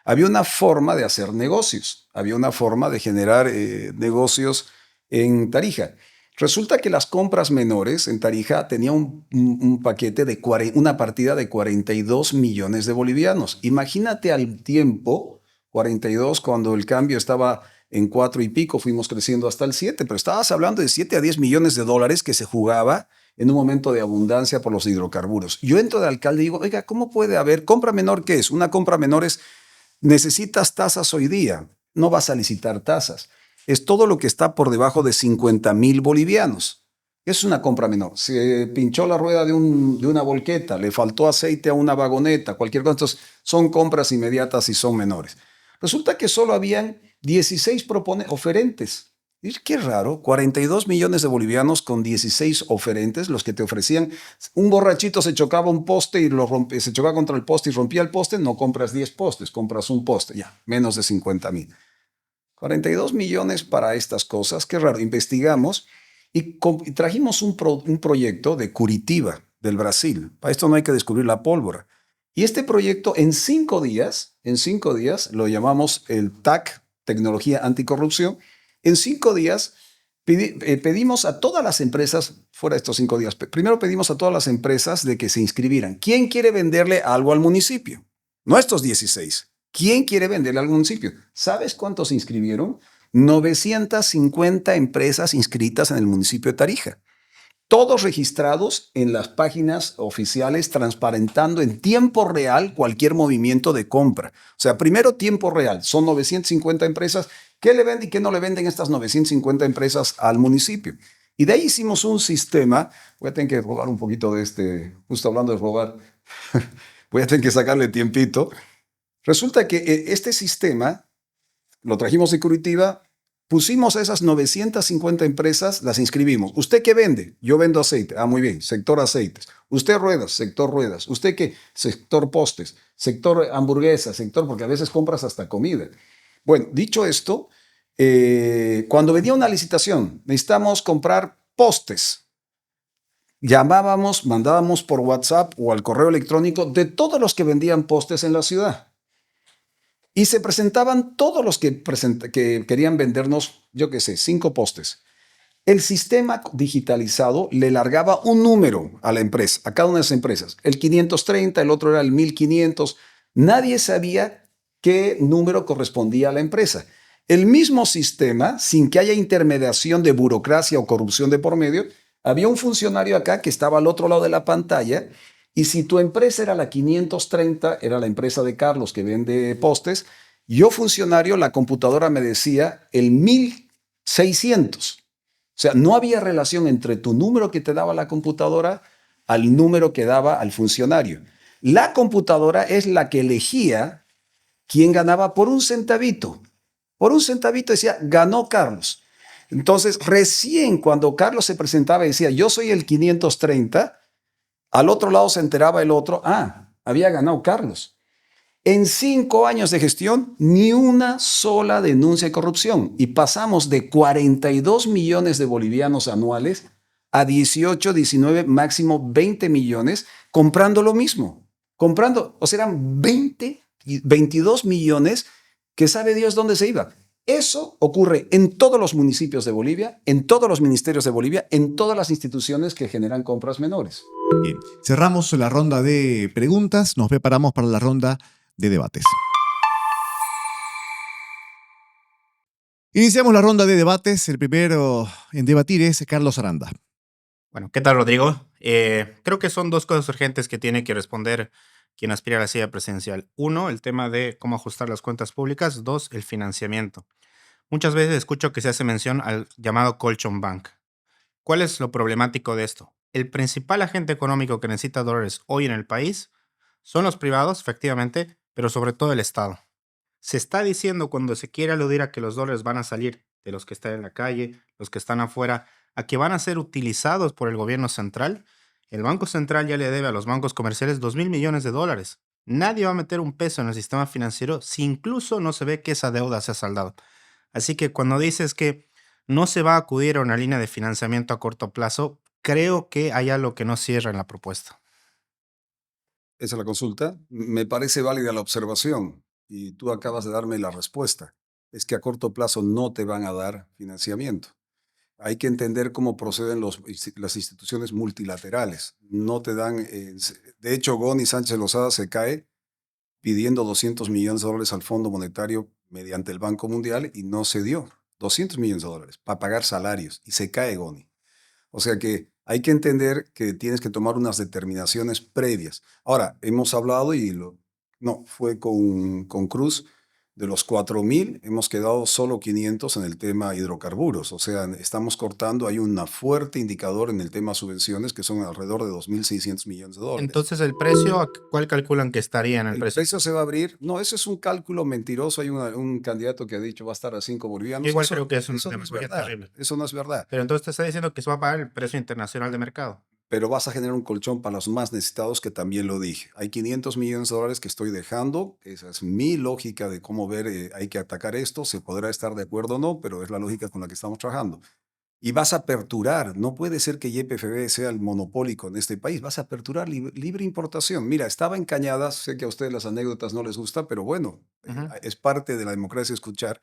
había una forma de hacer negocios, había una forma de generar negocios en Tarija. Resulta que las compras menores en Tarija tenía un paquete de una partida de 42 millones de bolivianos. Imagínate al tiempo, 42 cuando el cambio estaba en 4 y pico, fuimos creciendo hasta el 7, pero estabas hablando de 7 a 10 millones de dólares que se jugaba en un momento de abundancia por los hidrocarburos. Yo entro de alcalde y digo, oiga, ¿cómo puede haber compra menor? ¿Qué es? Una compra menor es, necesitas tasas hoy día, no vas a licitar tasas. Es todo lo que está por debajo de 50.000 bolivianos. Es una compra menor. Se pinchó la rueda de una volqueta, le faltó aceite a una vagoneta, cualquier cosa. Entonces, son compras inmediatas y son menores. Resulta que solo habían 16 oferentes Y qué raro, 42 millones de bolivianos con 16 oferentes, los que te ofrecían. Un borrachito se chocaba un poste y se chocaba contra el poste y rompía el poste, no compras 10 postes, compras un poste, ya, menos de 50,000. 42 millones para estas cosas, qué raro. Investigamos y trajimos un proyecto de Curitiba, del Brasil. Para esto no hay que descubrir la pólvora. Y este proyecto en 5 días, lo llamamos el TAC, Tecnología Anticorrupción. En 5 días pedimos a todas las empresas, fuera de estos 5 días, primero pedimos a todas las empresas de que se inscribieran. ¿Quién quiere venderle algo al municipio? No estos 16. ¿Quién quiere venderle al municipio? ¿Sabes cuántos se inscribieron? 950 empresas inscritas en el municipio de Tarija. Todos registrados en las páginas oficiales, transparentando en tiempo real cualquier movimiento de compra. O sea, primero tiempo real. Son 950 empresas. ¿Qué le venden y qué no le venden estas 950 empresas al municipio? Y de ahí hicimos un sistema. Voy a tener que robar un poquito de este, justo hablando de robar, voy a tener que sacarle tiempito. Resulta que este sistema lo trajimos de Curitiba, pusimos a esas 950 empresas, las inscribimos. ¿Usted qué vende? Yo vendo aceite. Ah, muy bien, sector aceites. ¿Usted ruedas? Sector ruedas. ¿Usted qué? Sector postes. Sector hamburguesas, sector, porque a veces compras hasta comida. Bueno, dicho esto, cuando venía una licitación, necesitamos comprar postes. Llamábamos, mandábamos por WhatsApp o al correo electrónico de todos los que vendían postes en la ciudad. Y se presentaban todos los que querían vendernos, yo qué sé, 5 postes. El sistema digitalizado le largaba un número a la empresa, a cada una de las empresas. El 530, el otro era el 1500. Nadie sabía qué número correspondía a la empresa. El mismo sistema, sin que haya intermediación de burocracia o corrupción de por medio, había un funcionario acá que estaba al otro lado de la pantalla. Y si tu empresa era la 530, era la empresa de Carlos que vende postes, yo funcionario, la computadora me decía el 1600. O sea, no había relación entre tu número que te daba la computadora al número que daba al funcionario. La computadora es la que elegía quién ganaba por un centavito. Por un centavito decía, ganó Carlos. Entonces, recién cuando Carlos se presentaba y decía, yo soy el 530, al otro lado se enteraba el otro, había ganado Carlos. En 5 años de gestión, ni una sola denuncia de corrupción. Y pasamos de 42 millones de bolivianos anuales a 18, 19, máximo 20 millones comprando lo mismo. O sea, eran 22 millones que sabe Dios dónde se iba. Eso ocurre en todos los municipios de Bolivia, en todos los ministerios de Bolivia, en todas las instituciones que generan compras menores. Bien, cerramos la ronda de preguntas, nos preparamos para la ronda de debates. Iniciamos la ronda de debates. El primero en debatir es Carlos Aranda. Bueno, ¿qué tal, Rodrigo? Creo que son 2 cosas urgentes que tiene que responder quien aspira a la silla presidencial. 1, el tema de cómo ajustar las cuentas públicas. 2, el financiamiento. Muchas veces escucho que se hace mención al llamado Colchón Bank. ¿Cuál es lo problemático de esto? El principal agente económico que necesita dólares hoy en el país son los privados, efectivamente, pero sobre todo el Estado. Se está diciendo cuando se quiere aludir a que los dólares van a salir de los que están en la calle, los que están afuera, a que van a ser utilizados por el gobierno central. El Banco Central ya le debe a los bancos comerciales 2,000 millones de dólares. Nadie va a meter un peso en el sistema financiero si incluso no se ve que esa deuda se ha saldado. Así que cuando dices que no se va a acudir a una línea de financiamiento a corto plazo, creo que hay algo que no cierra en la propuesta. Esa es la consulta. Me parece válida la observación y tú acabas de darme la respuesta. Es que a corto plazo no te van a dar financiamiento. Hay que entender cómo proceden las instituciones multilaterales. No te dan... de hecho, Goni Sánchez Lozada se cae pidiendo 200 millones de dólares al Fondo Monetario mediante el Banco Mundial y no se dio. 200 millones de dólares para pagar salarios y se cae Goni. O sea que hay que entender que tienes que tomar unas determinaciones previas. Ahora, hemos hablado fue con Cruz De los 4.000, hemos quedado solo 500 en el tema hidrocarburos. O sea, estamos cortando, hay un fuerte indicador en el tema subvenciones que son alrededor de 2.600 millones de dólares. Entonces, ¿el precio, cuál calculan que estaría en el El precio? precio se va a abrir. No, ese es un cálculo mentiroso. Hay un candidato que ha dicho va a estar a 5 bolivianos. Igual creo que es una eso no es demagogia verdad. terrible. Eso no es verdad. Pero entonces te está diciendo que se va a pagar el precio internacional de mercado. Pero vas a generar un colchón para los más necesitados, que también lo dije. Hay 500 millones de dólares que estoy dejando. Esa es mi lógica de cómo ver, hay que atacar esto. Se podrá estar de acuerdo o no, pero es la lógica con la que estamos trabajando. Y vas a aperturar. No puede ser que YPFB sea el monopólico en este país. Vas a aperturar libre importación. Mira, estaba en Cañadas. Sé que a ustedes las anécdotas no les gusta, pero bueno, es parte de la democracia escuchar.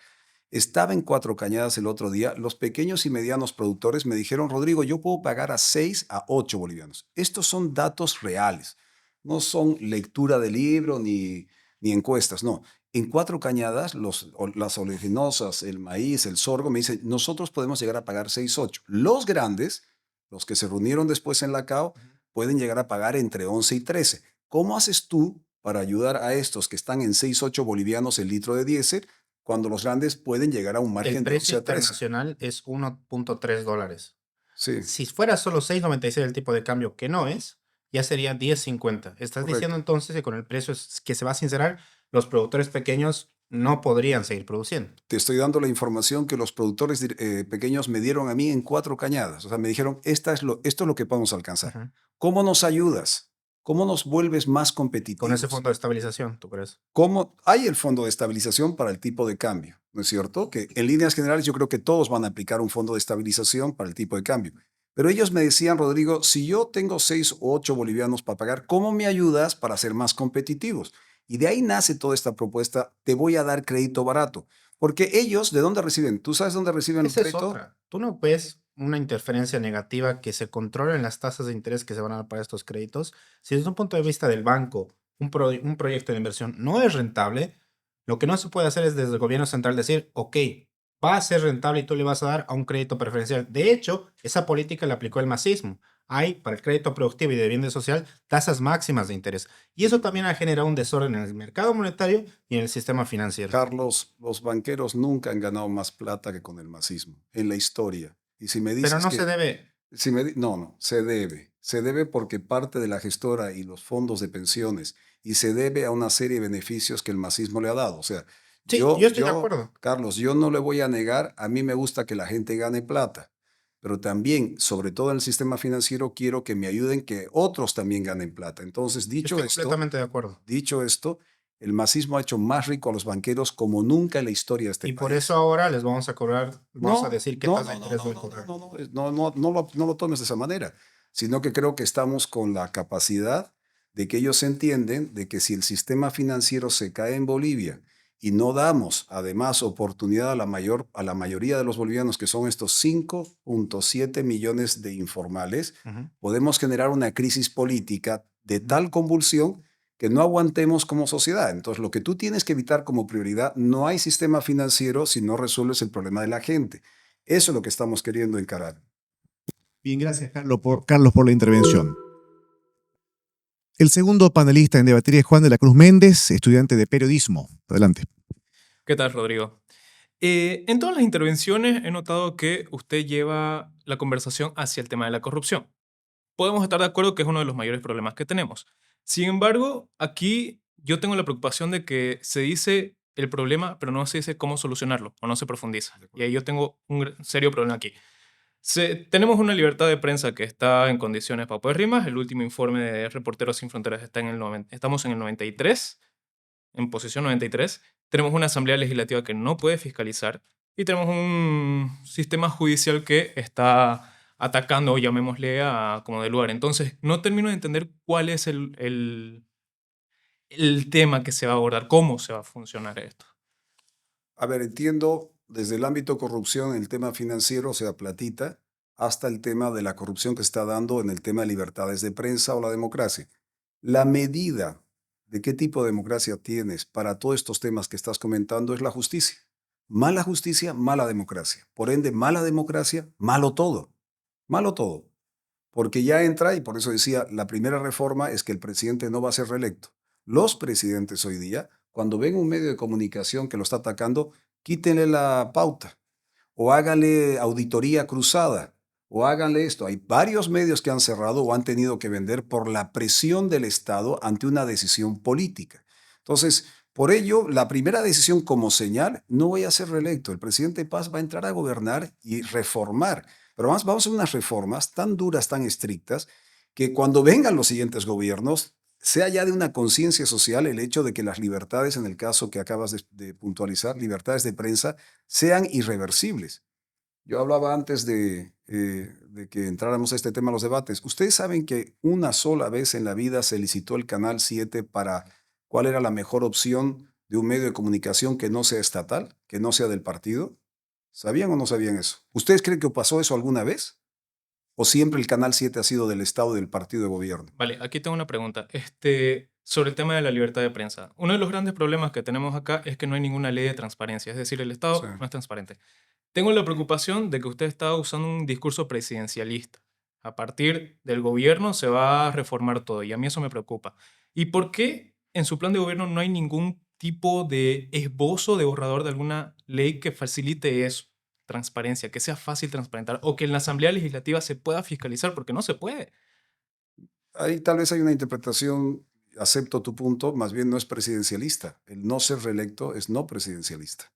Estaba en Cuatro Cañadas el otro día. Los pequeños y medianos productores me dijeron, Rodrigo, yo puedo pagar a 6 a 8 bolivianos. Estos son datos reales. No son lectura de libro ni encuestas, no. En Cuatro Cañadas, las oleaginosas, el maíz, el sorgo, me dicen, nosotros podemos llegar a pagar 6, 8. Los grandes, los que se reunieron después en la CAO, pueden llegar a pagar entre 11 y 13. ¿Cómo haces tú para ayudar a estos que están en 6, 8 bolivianos el litro de diésel, cuando los grandes pueden llegar a un margen El de precio 11 a 13? internacional es 1.3 dólares. Sí, Si fuera solo 6.96 el tipo de cambio, que no es, ya sería 10.50. Estás Correcto. diciendo entonces que con el precio que se va a sincerar, los productores pequeños no podrían seguir produciendo. te estoy dando la información que los productores pequeños me dieron a mí en Cuatro Cañadas. O sea, me dijeron, esto es lo que podemos alcanzar. Ujú. ¿Cómo nos ayudas? ¿Cómo nos vuelves más competitivos? Con ese fondo de estabilización, ¿tú crees? ¿Cómo hay el fondo de estabilización para el tipo de cambio? ¿No es cierto? Que en líneas generales yo creo que todos van a aplicar un fondo de estabilización para el tipo de cambio. Pero ellos me decían, Rodrigo, si yo tengo 6 o 8 bolivianos para pagar, ¿cómo me ayudas para ser más competitivos? Y de ahí nace toda esta propuesta, te voy a dar crédito barato. Porque ellos, ¿de dónde reciben? ¿Tú sabes dónde reciben el Esa es crédito? otra. ¿Tú no ves una interferencia negativa que se controlen las tasas de interés que se van a dar para estos créditos? Si desde un punto de vista del banco, un proyecto de inversión no es rentable, lo que no se puede hacer es desde el gobierno central decir, ok, va a ser rentable y tú le vas a dar a un crédito preferencial. De hecho, esa política la aplicó el masismo. Hay para el crédito productivo y de bienes social tasas máximas de interés. Y eso también ha generado un desorden en el mercado monetario y en el sistema financiero. Carlos, los banqueros nunca han ganado más plata que con el masismo en la historia. Y si me dices Pero no que se debe. no, se debe. Se debe porque parte de la gestora y los fondos de pensiones, y se debe a una serie de beneficios que el masismo le ha dado. O sea, Sí, yo estoy de acuerdo. Carlos, yo no le voy a negar, a mí me gusta que la gente gane plata, pero también, sobre todo en el sistema financiero, quiero que me ayuden que otros también ganen plata. Entonces, Estoy completamente de acuerdo. dicho esto, el masismo ha hecho más rico a los banqueros como nunca en la historia de este Y país. por eso ahora les vamos a cobrar, vamos No, a decir qué no, tasa de no, interés no, voy a no, cobrar. no lo tomes de esa manera, sino que creo que estamos con la capacidad de que ellos entienden de que si el sistema financiero se cae en Bolivia y no damos además oportunidad a la mayoría de los bolivianos, que son estos 5.7 millones de informales, Ujú. podemos generar una crisis política de tal convulsión que no aguantemos como sociedad. Entonces, lo que tú tienes que evitar como prioridad, no hay sistema financiero si no resuelves el problema de la gente. Eso es lo que estamos queriendo encarar. Bien, gracias Carlos por la intervención. El segundo panelista en debatir es Juan de la Cruz Méndez, estudiante de periodismo. Adelante. ¿Qué tal, Rodrigo? En todas las intervenciones he notado que usted lleva la conversación hacia el tema de la corrupción. Podemos estar de acuerdo que es uno de los mayores problemas que tenemos. Sin embargo, aquí yo tengo la preocupación de que se dice el problema, pero no se dice cómo solucionarlo o no se profundiza. Y ahí yo tengo un serio problema aquí. Tenemos una libertad de prensa que está en condiciones paupérrimas. El último informe de Reporteros Sin Fronteras está estamos en el 93, en posición 93. Tenemos una asamblea legislativa que no puede fiscalizar y tenemos un sistema judicial que está atacando, llamémosle, a como de lugar. Entonces, no termino de entender cuál es el tema que se va a abordar, cómo se va a funcionar esto. A ver, entiendo desde el ámbito corrupción, el tema financiero, o sea, platita, hasta el tema de la corrupción que se está dando en el tema de libertades de prensa o la democracia. La medida de qué tipo de democracia tienes para todos estos temas que estás comentando es la justicia. Mala justicia, mala democracia. Por ende, mala democracia, malo todo. Malo todo. Porque ya entra, y por eso decía, la primera reforma es que el presidente no va a ser reelecto. Los presidentes hoy día Cuando ven un medio de comunicación que lo está atacando, quítenle la pauta o háganle auditoría cruzada o háganle esto. Hay varios medios que han cerrado o han tenido que vender por la presión del Estado ante una decisión política. Entonces, por ello, la primera decisión como señal, no voy a ser reelecto. El presidente Paz va a entrar a gobernar y reformar. Pero vamos a hacer unas reformas tan duras, tan estrictas, que cuando vengan los siguientes gobiernos, sea ya de una conciencia social el hecho de que las libertades, en el caso que acabas de puntualizar, libertades de prensa, sean irreversibles. Yo hablaba antes de que entráramos a este tema, los debates. Ustedes saben que una sola vez en la vida se licitó el Canal 7 para cuál era la mejor opción de un medio de comunicación que no sea estatal, que no sea del partido. ¿Sabían o no sabían eso? ¿Ustedes creen que pasó eso alguna vez? ¿O siempre el Canal 7 ha sido del Estado y del partido de gobierno? Vale, aquí tengo una pregunta. Sobre el tema de la libertad de prensa. Uno de los grandes problemas que tenemos acá es que no hay ninguna ley de transparencia, es decir, el Estado Sí. no es transparente. Tengo la preocupación de que usted está usando un discurso presidencialista. A partir del gobierno se va a reformar todo y a mí eso me preocupa. ¿Y por qué en su plan de gobierno no hay ningún tipo de esbozo de borrador de alguna ley que facilite eso? Transparencia, que sea fácil transparentar o que en la Asamblea Legislativa se pueda fiscalizar, porque no se puede. Ahí tal vez hay una interpretación, acepto tu punto, más bien no es presidencialista. El no ser reelecto es no presidencialista.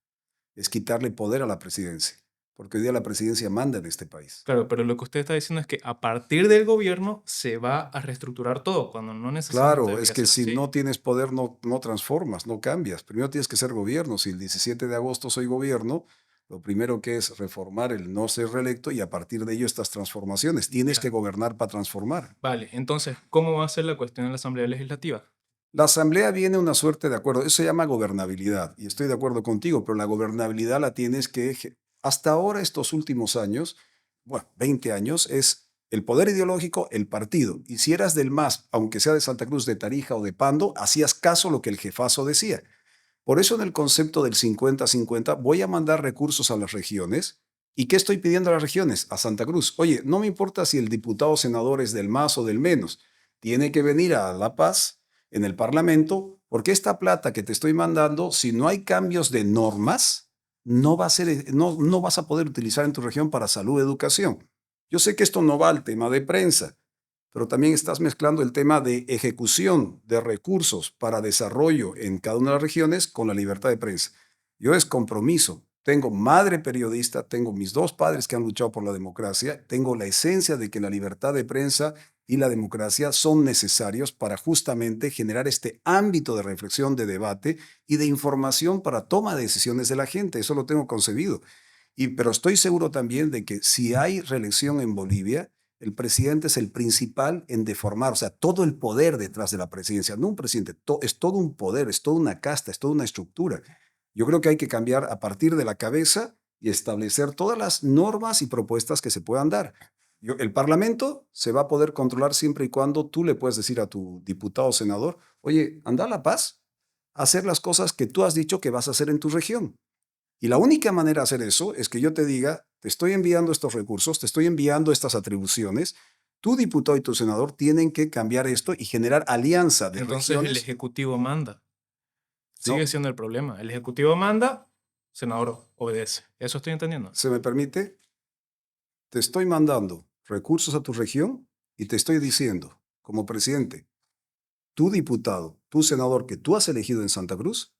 Es quitarle poder a la presidencia, porque hoy día la presidencia manda en este país. Claro, pero lo que usted está diciendo es que a partir del gobierno se va a reestructurar todo, cuando no necesariamente Claro, debería es que ser si así. no tienes poder, no transformas, no cambias. Primero tienes que ser gobierno. Si el 17 de agosto soy gobierno, lo primero que es reformar el no ser reelecto y a partir de ello estas transformaciones. Tienes Ya. que gobernar para transformar. Vale, entonces, ¿cómo va a ser la cuestión en la Asamblea Legislativa? La asamblea viene una suerte de acuerdo, eso se llama gobernabilidad y estoy de acuerdo contigo, pero la gobernabilidad la tienes que, hasta ahora estos últimos años, bueno, 20 años, es el poder ideológico, el partido. Y si eras del MAS, aunque sea de Santa Cruz, de Tarija o de Pando, hacías caso a lo que el jefazo decía. Por eso en el concepto del 50-50 voy a mandar recursos a las regiones. ¿Y qué estoy pidiendo a las regiones? A Santa Cruz. Oye, no me importa si el diputado o senador es del MAS o del menos. Tiene que venir a La Paz en el Parlamento, porque esta plata que te estoy mandando, si no hay cambios de normas, no vas a poder utilizar en tu región para salud, educación. Yo sé que esto no va al tema de prensa, pero también estás mezclando el tema de ejecución de recursos para desarrollo en cada una de las regiones con la libertad de prensa. Yo es compromiso. Tengo madre periodista, tengo mis dos padres que han luchado por la democracia, tengo la esencia de que la libertad de prensa y la democracia son necesarios para justamente generar este ámbito de reflexión, de debate y de información para toma de decisiones de la gente. Eso lo tengo concebido. Pero estoy seguro también de que si hay reelección en Bolivia, el presidente es el principal en deformar, o sea, todo el poder detrás de la presidencia, no un presidente, es todo un poder, es toda una casta, es toda una estructura. Yo creo que hay que cambiar a partir de la cabeza y establecer todas las normas y propuestas que se puedan dar. El Parlamento se va a poder controlar siempre y cuando tú le puedes decir a tu diputado o senador, oye, anda a La Paz, a hacer las cosas que tú has dicho que vas a hacer en tu región. Y la única manera de hacer eso es que yo te diga, te estoy enviando estos recursos, te estoy enviando estas atribuciones, tu diputado y tu senador tienen que cambiar esto y generar alianza de Entonces el regiones. Ejecutivo manda. Sigue No, siendo el problema. El Ejecutivo manda, senador obedece. ¿Eso estoy entendiendo? ¿se me permite? Te estoy mandando recursos a tu región y te estoy diciendo, como presidente, tu diputado, tu senador que tú has elegido en Santa Cruz,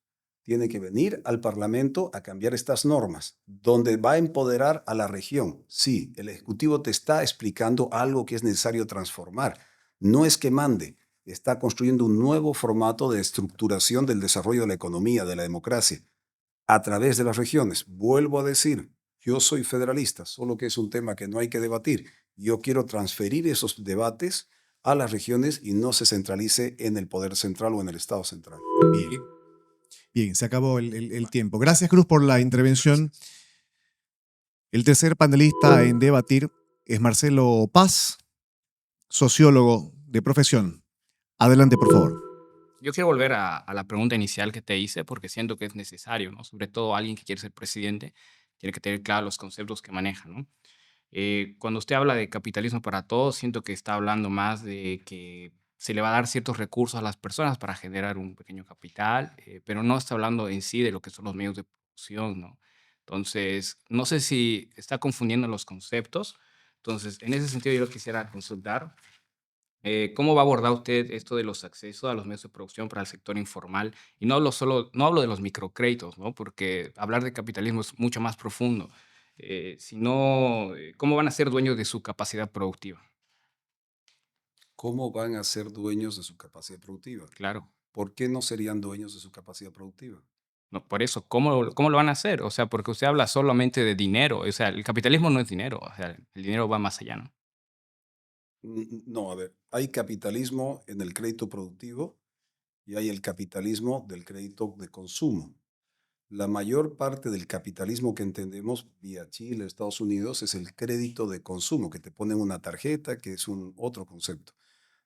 tiene que venir al Parlamento a cambiar estas normas, donde va a empoderar a la región. Sí, el Ejecutivo te está explicando algo que es necesario transformar. No es que mande, está construyendo un nuevo formato de estructuración del desarrollo de la economía, de la democracia, a través de las regiones. Vuelvo a decir, yo soy federalista, solo que es un tema que no hay que debatir. Yo quiero transferir esos debates a las regiones y no se centralice en el poder central o en el Estado central. Bien, bien, se acabó el tiempo. Gracias, Cruz, por la intervención. El tercer panelista en debatir es Marcelo Paz, sociólogo de profesión. Adelante, por favor. Yo quiero volver a la pregunta inicial que te hice porque siento que es necesario, ¿no? Sobre todo alguien que quiere ser presidente tiene que tener claros los conceptos que maneja, ¿no? Cuando usted habla de capitalismo para todos, siento que está hablando más de que se le va a dar ciertos recursos a las personas para generar un pequeño capital, pero no está hablando en sí de lo que son los medios de producción, ¿no? Entonces, no sé si está confundiendo los conceptos. Entonces, en ese sentido, yo quisiera consultar ¿cómo va a abordar usted esto de los accesos a los medios de producción para el sector informal? Y no hablo de los microcréditos, ¿no? Porque hablar de capitalismo es mucho más profundo, sino cómo van a ser dueños de su capacidad productiva. ¿Cómo van a ser dueños de su capacidad productiva? Claro. ¿Por qué no serían dueños de su capacidad productiva? No, por eso, ¿cómo lo van a hacer? O sea, porque usted habla solamente de dinero. O sea, el capitalismo no es dinero. O sea, el dinero va más allá, ¿no? No, a ver, hay capitalismo en el crédito productivo y hay el capitalismo del crédito de consumo. La mayor parte del capitalismo que entendemos vía Chile, Estados Unidos, es el crédito de consumo, que te ponen una tarjeta, que es un otro concepto.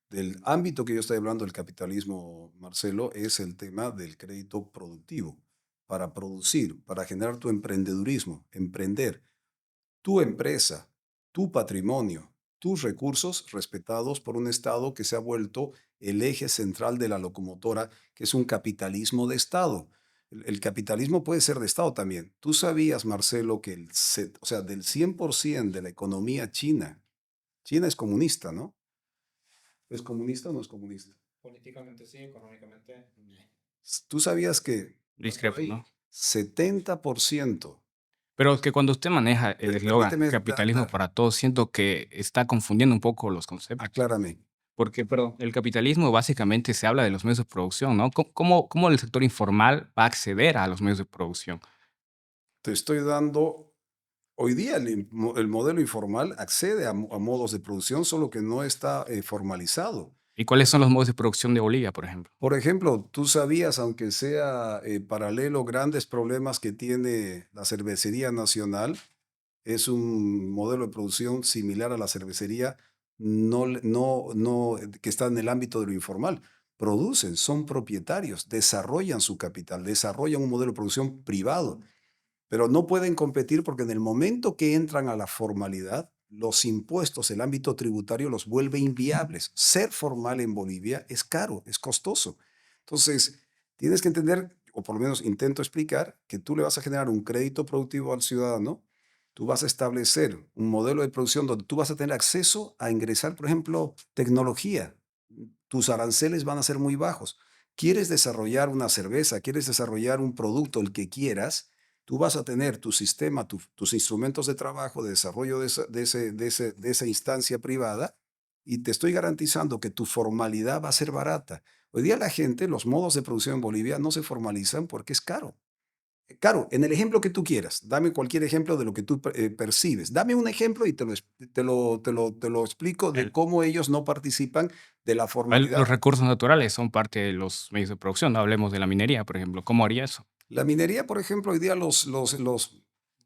Del ámbito que yo estoy hablando del capitalismo, Marcelo, es el tema del crédito productivo, para producir, para generar tu emprendedurismo, emprender, tu empresa, tu patrimonio, tus recursos respetados por un Estado que se ha vuelto el eje central de la locomotora, que es un capitalismo de Estado. El capitalismo puede ser de Estado también. Tú sabías, Marcelo, que o sea, del 100% de la economía china, China es comunista, ¿no? ¿Es comunista o no es comunista? Políticamente sí, económicamente. Tú sabías que Discrepo, ¿no? 70%, Pero es que cuando usted maneja el eslogan permíteme capitalismo para todos, siento que está confundiendo un poco los conceptos. aclárame, Porque, perdón, el capitalismo básicamente se habla de los medios de producción, ¿no? ¿Cómo el sector informal va a acceder a los medios de producción? te estoy dando, hoy día el modelo informal accede a modos de producción, solo que no está formalizado. ¿Y cuáles son los modos de producción de Bolivia, por ejemplo? Por ejemplo, tú sabías, aunque sea paralelo, grandes problemas que tiene la cervecería nacional, es un modelo de producción similar a la cervecería, que está en el ámbito de lo informal. Producen, son propietarios, desarrollan su capital, desarrollan un modelo de producción privado, pero no pueden competir porque en el momento que entran a la formalidad, los impuestos, el ámbito tributario los vuelve inviables. Ser formal en Bolivia es caro, es costoso. Entonces, tienes que entender, o por lo menos intento explicar, que tú le vas a generar un crédito productivo al ciudadano, tú vas a establecer un modelo de producción donde tú vas a tener acceso a ingresar, por ejemplo, tecnología. Tus aranceles van a ser muy bajos. ¿Quieres desarrollar una cerveza? ¿Quieres desarrollar un producto, el que quieras? Tú vas a tener tu sistema, tus instrumentos de trabajo, de desarrollo de esa instancia privada, y te estoy garantizando que tu formalidad va a ser barata. Hoy día la gente, los modos de producción en Bolivia no se formalizan porque es caro. Caro, en el ejemplo que tú quieras, dame cualquier ejemplo de lo que tú percibes. Dame un ejemplo y te lo explico de El- cómo ellos no participan de la Los formalidad. recursos naturales son parte de los medios de producción. No hablemos de la minería, por ejemplo. ¿Cómo haría eso? La minería, por ejemplo, hoy día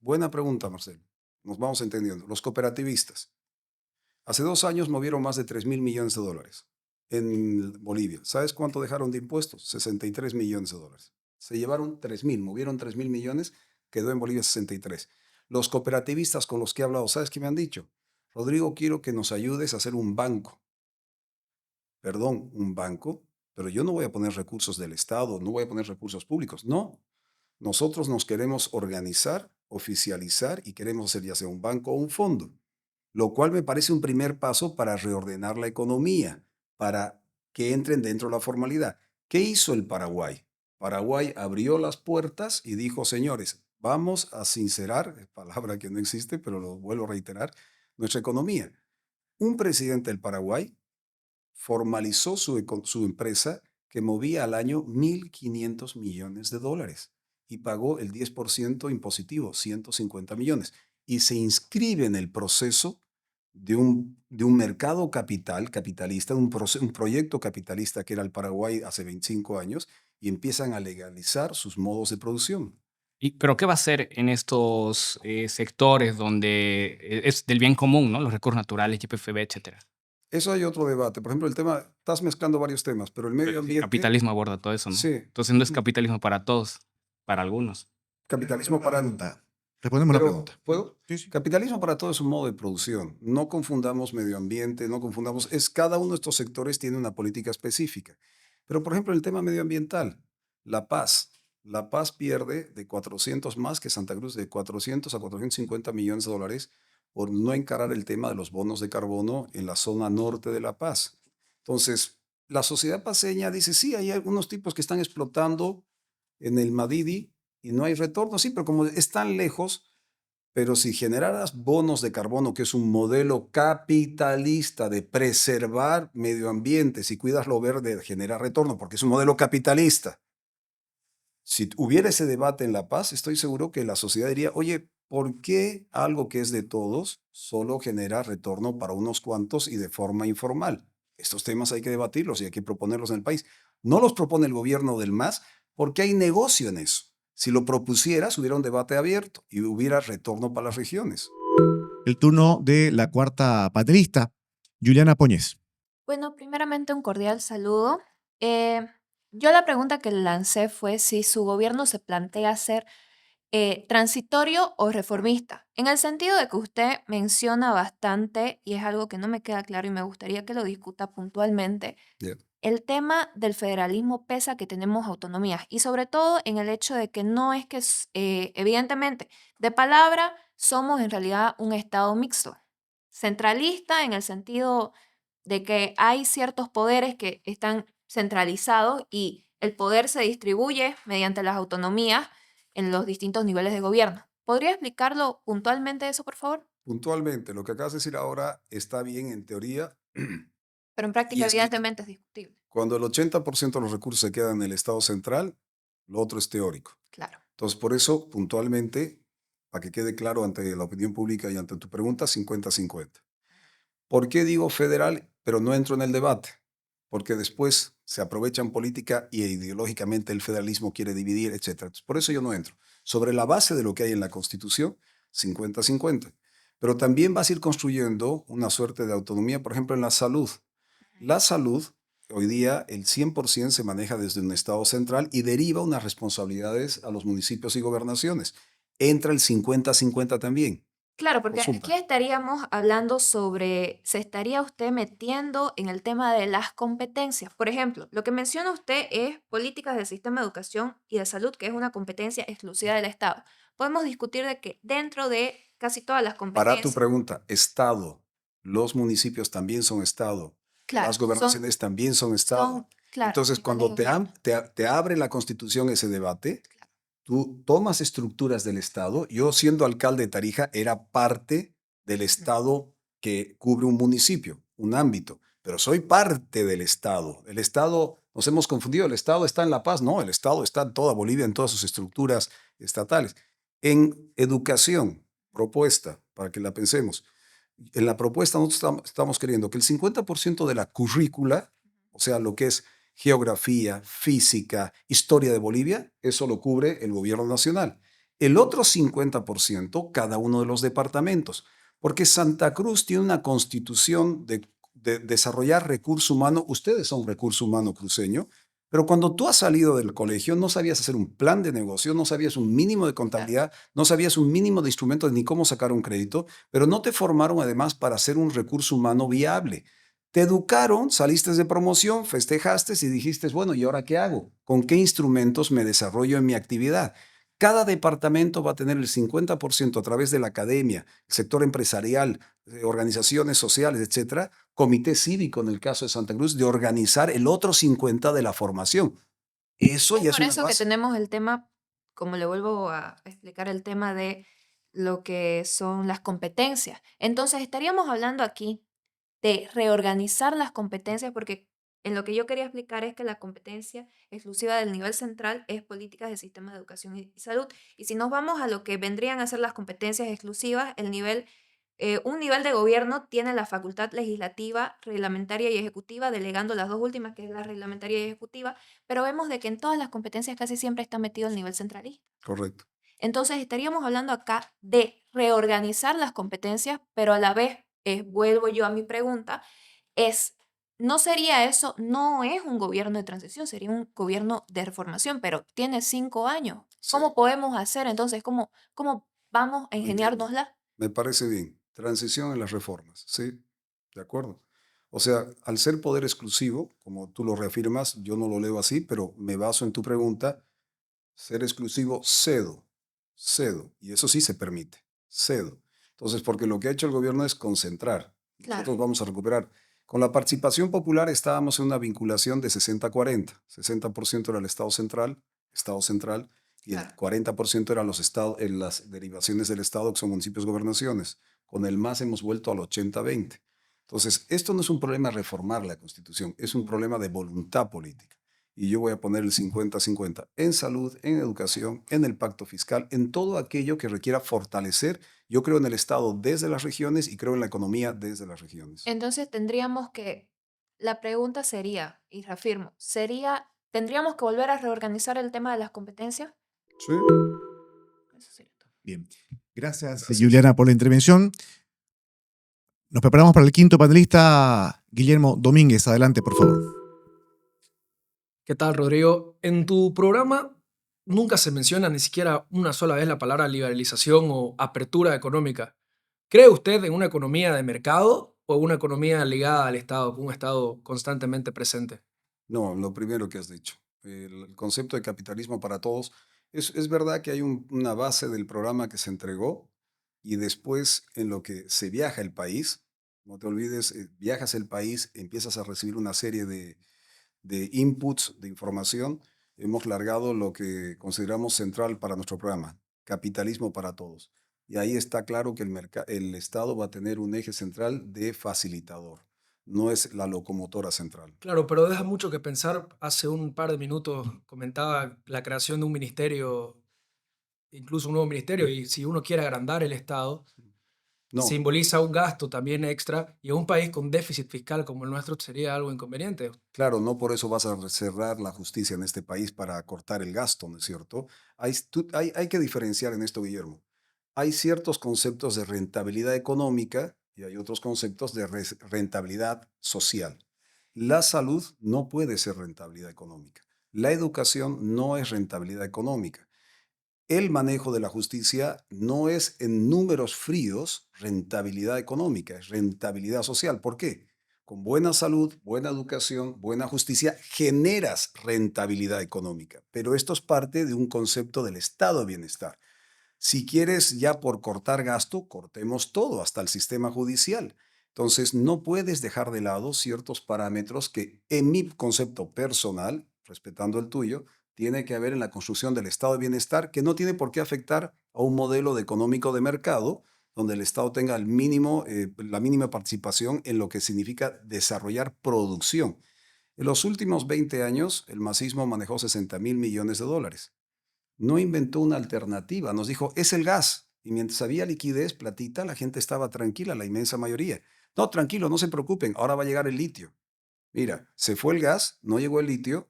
buena pregunta, Marcelo. Nos vamos entendiendo. Los cooperativistas. Hace 2 años movieron más de 3.000 millones de dólares en Bolivia. ¿Sabes cuánto dejaron de impuestos? 63 millones de dólares. Se llevaron 3.000, movieron 3.000 millones, quedó en Bolivia 63. Los cooperativistas con los que he hablado, ¿sabes qué me han dicho? Rodrigo, quiero que nos ayudes a hacer un banco. Perdón, un banco, pero yo no voy a poner recursos del Estado, no voy a poner recursos públicos. No, nosotros nos queremos organizar, oficializar y queremos hacer ya sea un banco o un fondo, lo cual me parece un primer paso para reordenar la economía, para que entren dentro de la formalidad. ¿Qué hizo el Paraguay? Paraguay abrió las puertas y dijo, señores, vamos a sincerar, palabra que no existe, pero lo vuelvo a reiterar, nuestra economía. Un presidente del Paraguay formalizó su empresa que movía al año 1.500 millones de dólares y pagó el 10% impositivo, 150 millones. Y se inscribe en el proceso de un mercado capitalista, un proyecto capitalista que era el Paraguay hace 25 años, y empiezan a legalizar sus modos de producción. ¿Pero qué va a hacer en estos sectores donde es del bien común, ¿no? Los recursos naturales, YPFB, etcétera? Eso hay otro debate. Por ejemplo, el tema, estás mezclando varios temas, pero el medio El ambiente, capitalismo aborda todo eso, ¿no? sí, Entonces no es capitalismo para todos, para algunos. capitalismo para... Pregunta. Respondemos la Pero, pregunta. ¿puedo? Sí, sí. Capitalismo para todo es un modo de producción. No confundamos medio ambiente, no confundamos. Cada uno de estos sectores tiene una política específica. Pero, por ejemplo, el tema medioambiental, La Paz. La Paz pierde de 400 más que Santa Cruz, de 400 a 450 millones de dólares por no encarar el tema de los bonos de carbono en la zona norte de La Paz. Entonces, la sociedad paceña dice, sí, hay algunos tipos que están explotando en el Madidi y no hay retorno, sí, pero como están lejos, pero si generaras bonos de carbono, que es un modelo capitalista de preservar medio ambiente, si cuidas lo verde, genera retorno, porque es un modelo capitalista. Si hubiera ese debate en La Paz, estoy seguro que la sociedad diría, oye, ¿por qué algo que es de todos solo genera retorno para unos cuantos y de forma informal? Estos temas hay que debatirlos y hay que proponerlos en el país. No los propone el gobierno del MAS porque hay negocio en eso. Si lo propusieras, hubiera un debate abierto y hubiera retorno para las regiones. El turno de la cuarta panelista, Juliana Poñez. Bueno, primeramente un cordial saludo. Yo la pregunta que le lancé fue si su gobierno se plantea ser transitorio o reformista, en el sentido de que usted menciona bastante, y es algo que no me queda claro y me gustaría que lo discuta puntualmente, Yeah. el tema del federalismo pesa que tenemos autonomías y sobre todo en el hecho de que no es que, evidentemente, de palabra somos en realidad un estado mixto, centralista en el sentido de que hay ciertos poderes que están centralizados y el poder se distribuye mediante las autonomías en los distintos niveles de gobierno. ¿Podría explicarlo puntualmente eso, por favor? Puntualmente, lo que acabas de decir ahora está bien en teoría Pero en y práctica, escrito. evidentemente, es discutible. Cuando el 80% de los recursos se quedan en el Estado central, lo otro es teórico. Claro. Entonces, por eso, puntualmente, para que quede claro ante la opinión pública y ante tu pregunta, 50-50. ¿Por qué digo federal, pero no entro en el debate? Porque después se aprovechan política y ideológicamente el federalismo quiere dividir, etc. Entonces, por eso yo no entro. Sobre la base de lo que hay en la Constitución, 50-50. Pero también vas a ir construyendo una suerte de autonomía, por ejemplo, en la salud. La salud, hoy día el 100% se maneja desde un Estado central y deriva unas responsabilidades a los municipios y gobernaciones. Entra el 50-50 también. Claro, porque Consulta. aquí estaríamos hablando sobre, se estaría usted metiendo en el tema de las competencias. Por ejemplo, lo que menciona usted es políticas del sistema de educación y de salud, que es una competencia exclusiva del Estado. Podemos discutir de que dentro de casi todas las Para tu competencias, pregunta, Estado, los municipios también son Estado, claro, las gobernaciones también son Estado. claro, Entonces, nivel de cuando gobierno, te abre la Constitución ese debate, claro. tú tomas estructuras del Estado. Yo, siendo alcalde de Tarija, era parte del Estado que cubre un municipio, un ámbito, pero soy parte del Estado. El Estado, nos hemos confundido, el Estado está en La Paz. No, el Estado está en toda Bolivia, en todas sus estructuras estatales. En educación, propuesta, para que la pensemos. En la propuesta nosotros estamos queriendo que el 50% de la currícula, o sea, lo que es geografía, física, historia de Bolivia, eso lo cubre el gobierno nacional. El otro 50%, cada uno de los departamentos, porque Santa Cruz tiene una constitución de desarrollar recurso humano. Ustedes son recurso humano cruceño, pero cuando tú has salido del colegio no sabías hacer un plan de negocio, no sabías un mínimo de contabilidad, no sabías un mínimo de instrumentos ni cómo sacar un crédito, pero no te formaron además para ser un recurso humano viable. Te educaron, saliste de promoción, festejaste y dijiste, bueno, ¿y ahora qué hago? ¿Con qué instrumentos me desarrollo en mi actividad? Cada departamento va a tener el 50% a través de la academia, el sector empresarial, organizaciones sociales, etcétera, comité cívico en el caso de Santa Cruz, de organizar el otro 50% de la formación. Eso Es ya es por una eso que base. tenemos el tema, como le vuelvo a explicar, el tema de lo que son las competencias. Entonces, estaríamos hablando aquí de reorganizar las competencias, porque en lo que yo quería explicar es que la competencia exclusiva del nivel central es políticas de sistemas de educación y salud. Y si nos vamos a lo que vendrían a ser las competencias exclusivas, un nivel de gobierno tiene la facultad legislativa, reglamentaria y ejecutiva, delegando las dos últimas, que es la reglamentaria y ejecutiva, pero vemos de que en todas las competencias casi siempre está metido el nivel centralista. Correcto. Entonces estaríamos hablando acá de reorganizar las competencias, pero a la vez, vuelvo yo a mi pregunta, ¿no sería eso, no es un gobierno de transición, sería un gobierno de reformación, pero tiene 5 años? Sí. ¿Cómo podemos hacer entonces? ¿Cómo vamos a No entiendo. ingeniárnosla. Me parece bien. Transición en las reformas, ¿sí? De acuerdo. O sea, al ser poder exclusivo, como tú lo reafirmas, yo no lo leo así, pero me baso en tu pregunta, ser exclusivo, cedo. Y eso sí se permite, cedo. Entonces, porque lo que ha hecho el gobierno es concentrar. Claro. Nosotros vamos a recuperar. Con la participación popular estábamos en una vinculación de 60-40. 60% era el Estado central, y el Claro. 40% eran los estados, las derivaciones del Estado, que son municipios, gobernaciones. Con el MAS hemos vuelto al 80-20. Entonces, esto no es un problema de reformar la Constitución, es un problema de voluntad política. Y yo voy a poner el 50-50 en salud, en educación, en el pacto fiscal, en todo aquello que requiera fortalecer. Yo creo en el Estado desde las regiones y creo en la economía desde las regiones. Entonces la pregunta sería, y reafirmo, ¿tendríamos que volver a reorganizar el tema de las competencias? Sí. Eso sería todo. Bien. Gracias, Gracias. Juliana, por la intervención. Nos preparamos para el quinto panelista, Guillermo Domínguez. Adelante, por favor. ¿Qué tal, Rodrigo? En tu programa nunca se menciona ni siquiera una sola vez la palabra liberalización o apertura económica. ¿Cree usted en una economía de mercado o una economía ligada al Estado, con un Estado constantemente presente? No, lo primero que has dicho. El concepto de capitalismo para todos. Es verdad que hay una base del programa que se entregó y después en lo que se viaja el país, no te olvides, viajas el país, empiezas a recibir una serie de inputs, de información. Hemos largado lo que consideramos central para nuestro programa, capitalismo para todos. Y ahí está claro que el Estado va a tener un eje central de facilitador, no es la locomotora central. Claro, pero deja mucho que pensar. Hace un par de minutos comentaba la creación de un ministerio, incluso un nuevo ministerio, y si uno quiere agrandar el Estado, No, simboliza un gasto también extra, y en un país con déficit fiscal como el nuestro sería algo inconveniente. claro, no por eso vas a cerrar la justicia en este país para cortar el gasto, ¿no es cierto? Hay que diferenciar en esto, Guillermo. Hay ciertos conceptos de rentabilidad económica y hay otros conceptos de rentabilidad social. La salud no puede ser rentabilidad económica. La educación no es rentabilidad económica. El manejo de la justicia no es en números fríos rentabilidad económica, es rentabilidad social. ¿Por qué? Con buena salud, buena educación, buena justicia, generas rentabilidad económica. Pero esto es parte de un concepto del estado de bienestar. Si quieres ya por cortar gasto, cortemos todo, hasta el sistema judicial. Entonces, no puedes dejar de lado ciertos parámetros que, en mi concepto personal, respetando el tuyo, tiene que haber en la construcción del estado de bienestar, que no tiene por qué afectar a un modelo económico de mercado, donde el Estado tenga la mínima participación en lo que significa desarrollar producción. En los últimos 20 años, el masismo manejó 60.000 millones de dólares. No inventó una alternativa, nos dijo, es el gas. Y mientras había liquidez, platita, la gente estaba tranquila, la inmensa mayoría. No, tranquilo, no se preocupen, ahora va a llegar el litio. Mira, se fue el gas, no llegó el litio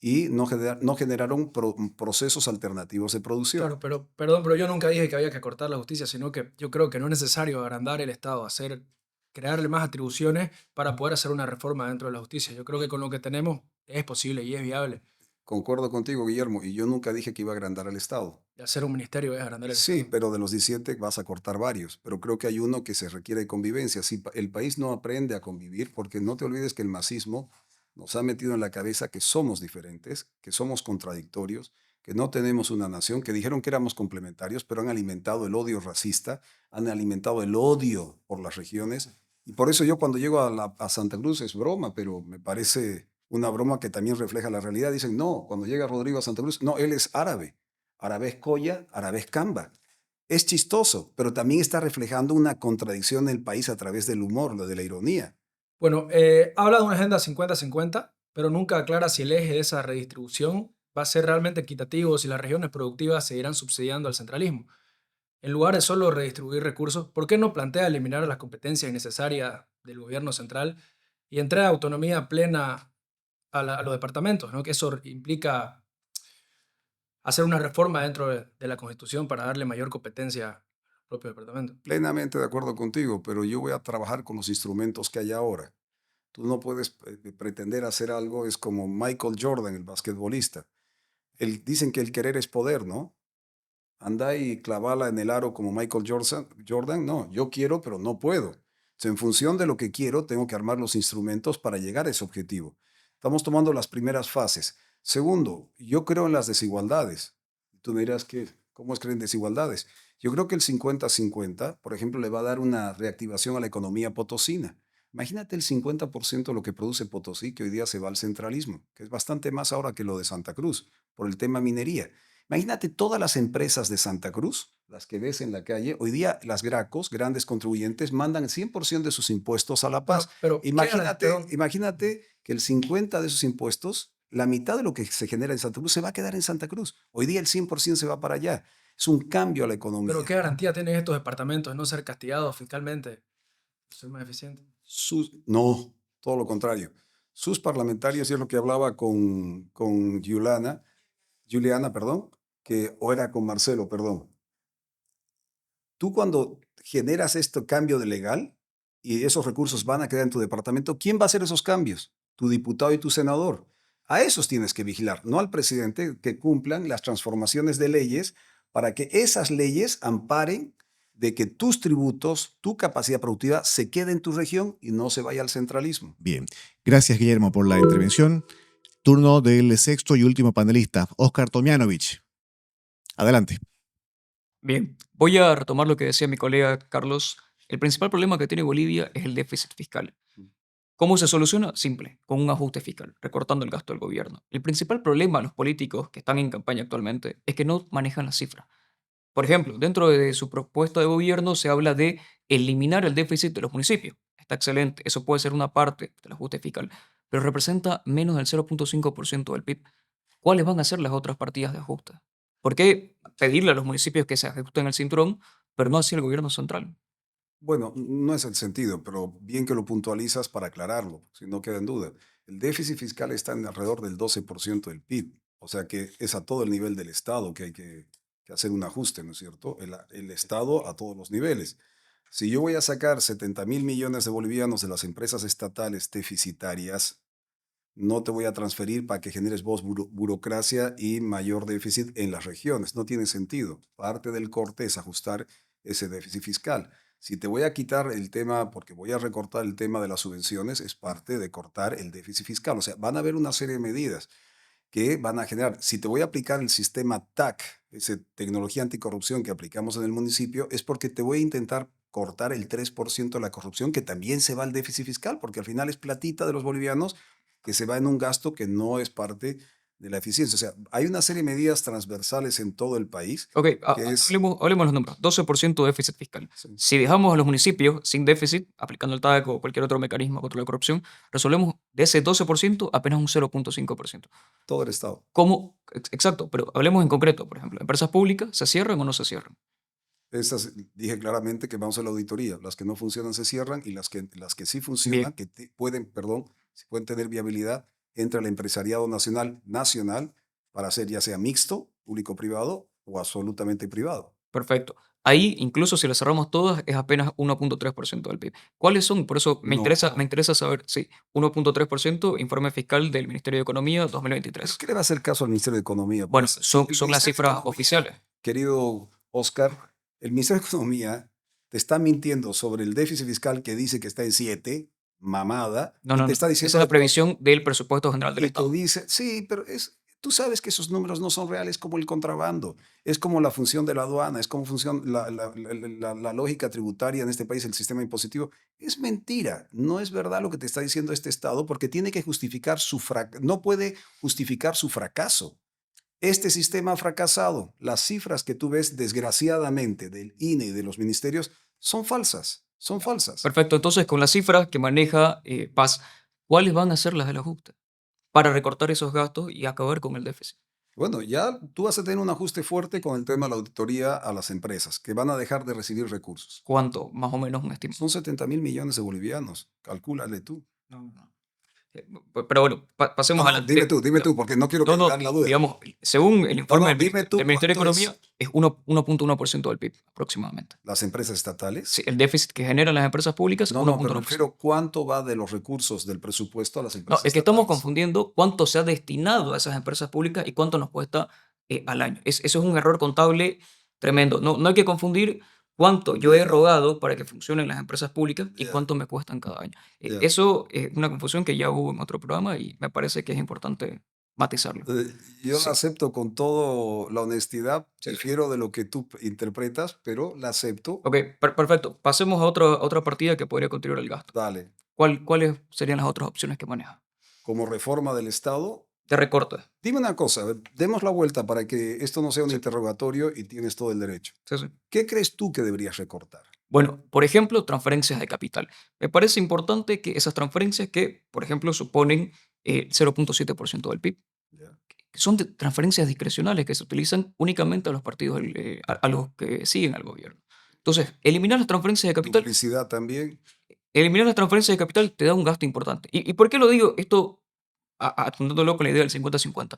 y no generaron procesos alternativos de producción. Claro, pero perdón, pero yo nunca dije que había que cortar la justicia, sino que yo creo que no es necesario agrandar el Estado, crearle más atribuciones para poder hacer una reforma dentro de la justicia. Yo creo que con lo que tenemos es posible y es viable. Concuerdo contigo, Guillermo, y yo nunca dije que iba a agrandar al Estado. Y hacer un ministerio es agrandar el Sí, Estado. pero de los 17 vas a cortar varios, pero creo que hay uno que se requiere de convivencia. Si el país no aprende a convivir, porque no te olvides que el masismo nos ha metido en la cabeza que somos diferentes, que somos contradictorios, que no tenemos una nación, que dijeron que éramos complementarios, pero han alimentado el odio racista, han alimentado el odio por las regiones. Y por eso yo cuando llego a Santa Cruz es broma, pero me parece una broma que también refleja la realidad. Dicen, no, cuando llega Rodrigo a Santa Cruz, no, él es árabe. Árabe es Coya, árabe es Camba. Es chistoso, pero también está reflejando una contradicción en el país a través del humor, lo de la ironía. Bueno, habla de una agenda 50-50, pero nunca aclara si el eje de esa redistribución va a ser realmente equitativo o si las regiones productivas seguirán subsidiando al centralismo. En lugar de solo redistribuir recursos, ¿por qué no plantea eliminar las competencias innecesarias del gobierno central y entrega autonomía plena a los departamentos, ¿no? Que eso implica hacer una reforma dentro de la Constitución para darle mayor competencia al propio departamento. Plenamente de acuerdo contigo, pero yo voy a trabajar con los instrumentos que hay ahora. Tú no puedes pretender hacer algo, es como Michael Jordan, el basquetbolista. Dicen que el querer es poder, ¿no? anda y clavala en el aro como Michael Jordan. No, yo quiero, pero no puedo. En función de lo que quiero, tengo que armar los instrumentos para llegar a ese objetivo. Estamos tomando las primeras fases. Segundo, yo creo en las desigualdades. Tú me dirás, ¿cómo es creer en desigualdades? Yo creo que el 50-50, por ejemplo, le va a dar una reactivación a la economía potosina. Imagínate el 50% de lo que produce Potosí, que hoy día se va al centralismo, que es bastante más ahora que lo de Santa Cruz, por el tema minería. Imagínate todas las empresas de Santa Cruz, las que ves en la calle, hoy día las Gracos, grandes contribuyentes, mandan el 100% de sus impuestos a La Paz. Pero Imagínate que el 50% de esos impuestos, la mitad de lo que se genera en Santa Cruz se va a quedar en Santa Cruz. Hoy día el 100% se va para allá. Es un cambio a la economía. ¿Pero qué garantía tienen estos departamentos de no ser castigados fiscalmente? Ser más eficiente. No, todo lo contrario. Sus parlamentarios, y es lo que hablaba con Juliana, o era con Marcelo, perdón. Tú cuando generas este cambio de legal y esos recursos van a quedar en tu departamento, ¿quién va a hacer esos cambios? Tu diputado y tu senador. A esos tienes que vigilar, no al presidente, que cumplan las transformaciones de leyes para que esas leyes amparen de que tus tributos, tu capacidad productiva se quede en tu región y no se vaya al centralismo. Bien, gracias Guillermo por la intervención. Turno del sexto y último panelista, Óscar Tomjanovich. Adelante. Bien, voy a retomar lo que decía mi colega Carlos. El principal problema que tiene Bolivia es el déficit fiscal. ¿Cómo se soluciona? Simple, con un ajuste fiscal, recortando el gasto del gobierno. El principal problema de los políticos que están en campaña actualmente es que no manejan las cifras. Por ejemplo, dentro de su propuesta de gobierno se habla de eliminar el déficit de los municipios. Está excelente, eso puede ser una parte del ajuste fiscal, pero representa menos del 0.5% del PIB. ¿Cuáles van a ser las otras partidas de ajuste? ¿Por qué pedirle a los municipios que se ajusten el cinturón, pero no así el gobierno central? Bueno, no es el sentido, pero bien que lo puntualizas para aclararlo, si no queda en duda. El déficit fiscal está en alrededor del 12% del PIB, o sea que es a todo el nivel del Estado que hay que hacer un ajuste, ¿no es cierto? El Estado a todos los niveles. Si yo voy a sacar 70.000 millones de bolivianos de las empresas estatales deficitarias, no te voy a transferir para que generes vos burocracia y mayor déficit en las regiones. No tiene sentido. Parte del corte es ajustar ese déficit fiscal. Si te voy a quitar el tema, porque voy a recortar el tema de las subvenciones, es parte de cortar el déficit fiscal. O sea, van a haber una serie de medidas que van a generar. Si te voy a aplicar el sistema TAC, esa tecnología anticorrupción que aplicamos en el municipio, es porque te voy a intentar cortar el 3% de la corrupción, que también se va al déficit fiscal, porque al final es platita de los bolivianos que se va en un gasto que no es parte de la eficiencia. O sea, hay una serie de medidas transversales en todo el país. Ok, hablemos los números. 12% de déficit fiscal. Sí. Si dejamos a los municipios sin déficit, aplicando el TAC o cualquier otro mecanismo contra la corrupción, resolvemos de ese 12% apenas un 0.5%. Todo el Estado. ¿Cómo? Exacto, pero hablemos en concreto, por ejemplo. ¿Empresas públicas se cierran o no se cierran? Esas dije claramente que vamos a la auditoría. Las que no funcionan se cierran y las que sí funcionan, pueden tener viabilidad, entra el empresariado nacional para hacer ya sea mixto, público-privado o absolutamente privado. Perfecto. Ahí, incluso si las cerramos todas, es apenas 1.3% del PIB. ¿Cuáles son? Por eso me interesa saber, sí, 1.3%, informe fiscal del Ministerio de Economía 2023. ¿Qué le va a hacer caso al Ministerio de Economía? Bueno, son las cifras oficiales. Querido Óscar, el Ministerio de Economía te está mintiendo sobre el déficit fiscal que dice que está en 7%, mamada. No, te está diciendo esa es la previsión del presupuesto general del Estado. Sí, pero tú sabes que esos números no son reales, como el contrabando, es como la función de la aduana, es como la lógica tributaria en este país, el sistema impositivo. Es mentira, no es verdad lo que te está diciendo este Estado, porque tiene que justificar no puede justificar su fracaso. Este sistema ha fracasado. Las cifras que tú ves, desgraciadamente, del INE y de los ministerios son falsas. Son falsas. Perfecto, entonces con las cifras que maneja Paz, ¿cuáles van a ser las del ajuste para recortar esos gastos y acabar con el déficit? Bueno, ya tú vas a tener un ajuste fuerte con el tema de la auditoría a las empresas, que van a dejar de recibir recursos. ¿Cuánto? Más o menos un estimado. Son 70.000 millones de bolivianos. Calcúlale tú. No. Pero bueno, pasemos a la... Dime tú, porque no quiero que dar la duda. Digamos, según el informe del Ministerio de Economía, es 1.1% del PIB aproximadamente. ¿Las empresas estatales? Sí, el déficit que generan las empresas públicas, 1.1%. Pero ¿cuánto va de los recursos del presupuesto a las empresas estatales? Es que estamos confundiendo cuánto se ha destinado a esas empresas públicas y cuánto nos cuesta al año. Eso es un error contable tremendo. No hay que confundir cuánto yo he rogado para que funcionen las empresas públicas y Ya, cuánto me cuestan cada año. ya. Eso es una confusión que ya hubo en otro programa y me parece que es importante matizarlo. Yo Sí, la acepto con toda la honestidad, sí. difiero de lo que tú interpretas, pero la acepto. Ok, perfecto. Pasemos a otra partida que podría contribuir al gasto. Dale. ¿Cuáles serían las otras opciones que maneja? Como reforma del Estado. De recorte. Dime una cosa, a ver, demos la vuelta para que esto no sea un Sí, interrogatorio y tienes todo el derecho. sí, sí. ¿Qué crees tú que deberías recortar? Bueno, por ejemplo, transferencias de capital. Me parece importante que esas transferencias que, por ejemplo, suponen 0.7% del PIB, Ya. que son transferencias discrecionales que se utilizan únicamente a los partidos, a los que siguen al gobierno. Entonces, eliminar las transferencias de capital, Duplicidad también. eliminar las transferencias de capital te da un gasto importante. ¿Y por qué lo digo? Esto apuntándolo con la idea del 50-50.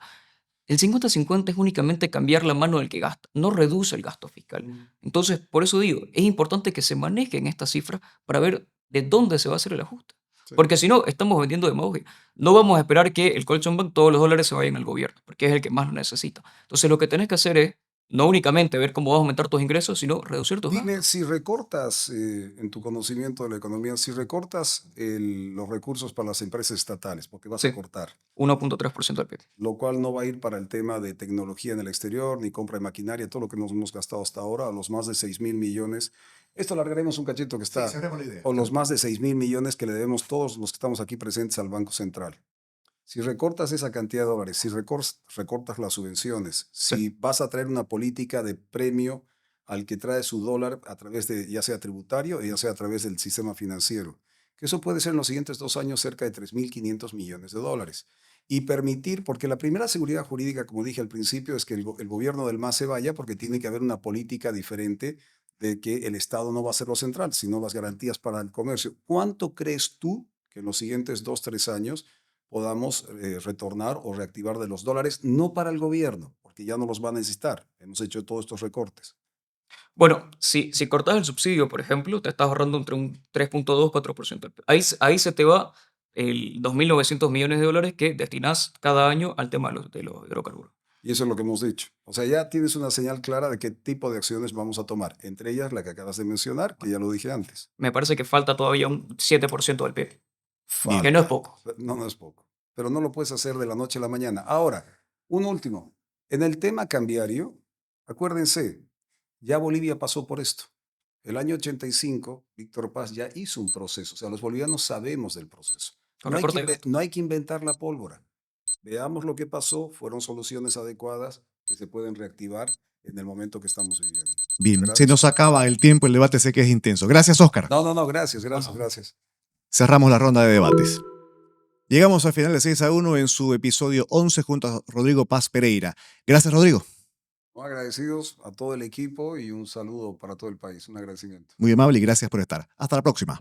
El 50-50 es únicamente cambiar la mano del que gasta, no reduce el gasto fiscal. Entonces, por eso digo, es importante que se manejen estas cifras para ver de dónde se va a hacer el ajuste. Sí. Porque si no, estamos vendiendo demagogia. No vamos a esperar que el Colchón Bank, todos los dólares se vayan al gobierno, porque es el que más lo necesita. Entonces, lo que tenés que hacer es no únicamente ver cómo vas a aumentar tus ingresos, sino reducir tus Dime, gastos. si recortas, en tu conocimiento de la economía, si recortas los recursos para las empresas estatales, porque vas a Sí, cortar, 1.3% del PIB. lo cual no va a ir para el tema de tecnología en el exterior, ni compra de maquinaria, todo lo que nos hemos gastado hasta ahora, a los más de 6.000 millones. Esto alargaremos un cachito que Sí, está, cerremos la idea. o los más de 6.000 millones que le debemos todos los que estamos aquí presentes al Banco Central. Si recortas esa cantidad de dólares, si recortas las subvenciones, Sí. si vas a traer una política de premio al que trae su dólar a través de, ya sea tributario o ya sea a través del sistema financiero, que eso puede ser en los siguientes 2 años cerca de 3.500 millones de dólares. Y permitir, porque la primera seguridad jurídica, como dije al principio, es que el gobierno del MAS se vaya, porque tiene que haber una política diferente de que el Estado no va a ser lo central, sino las garantías para el comercio. ¿Cuánto crees tú que en los siguientes 2, 3 años podamos retornar o reactivar de los dólares? No para el gobierno, porque ya no los va a necesitar. Hemos hecho todos estos recortes. Bueno, si cortas el subsidio, por ejemplo, te estás ahorrando entre un 3.2-4% del PIB. Ahí se te va el 2.900 millones de dólares que destinás cada año al tema de los hidrocarburos. Y eso es lo que hemos dicho. O sea, ya tienes una señal clara de qué tipo de acciones vamos a tomar. Entre ellas la que acabas de mencionar, que ya lo dije antes. Me parece que falta todavía un 7% del PIB, Bien. que no es poco. No, no es poco. Pero no lo puedes hacer de la noche a la mañana. Ahora, un último. En el tema cambiario, acuérdense, ya Bolivia pasó por esto. El año 85, Víctor Paz ya hizo un proceso. O sea, los bolivianos sabemos del proceso. Con No hay recorte que, de gasto. no hay que inventar la pólvora. Veamos lo que pasó. Fueron soluciones adecuadas que se pueden reactivar en el momento que estamos viviendo. Bien, ¿Verdad? se nos acaba el tiempo, el debate sé que es intenso. Gracias, Óscar. No, gracias. Cerramos la ronda de debates. Llegamos al final de 6-1 en su episodio 11 junto a Rodrigo Paz Pereira. Gracias, Rodrigo. Agradecidos a todo el equipo y un saludo para todo el país. Un agradecimiento. Muy amable y gracias por estar. Hasta la próxima.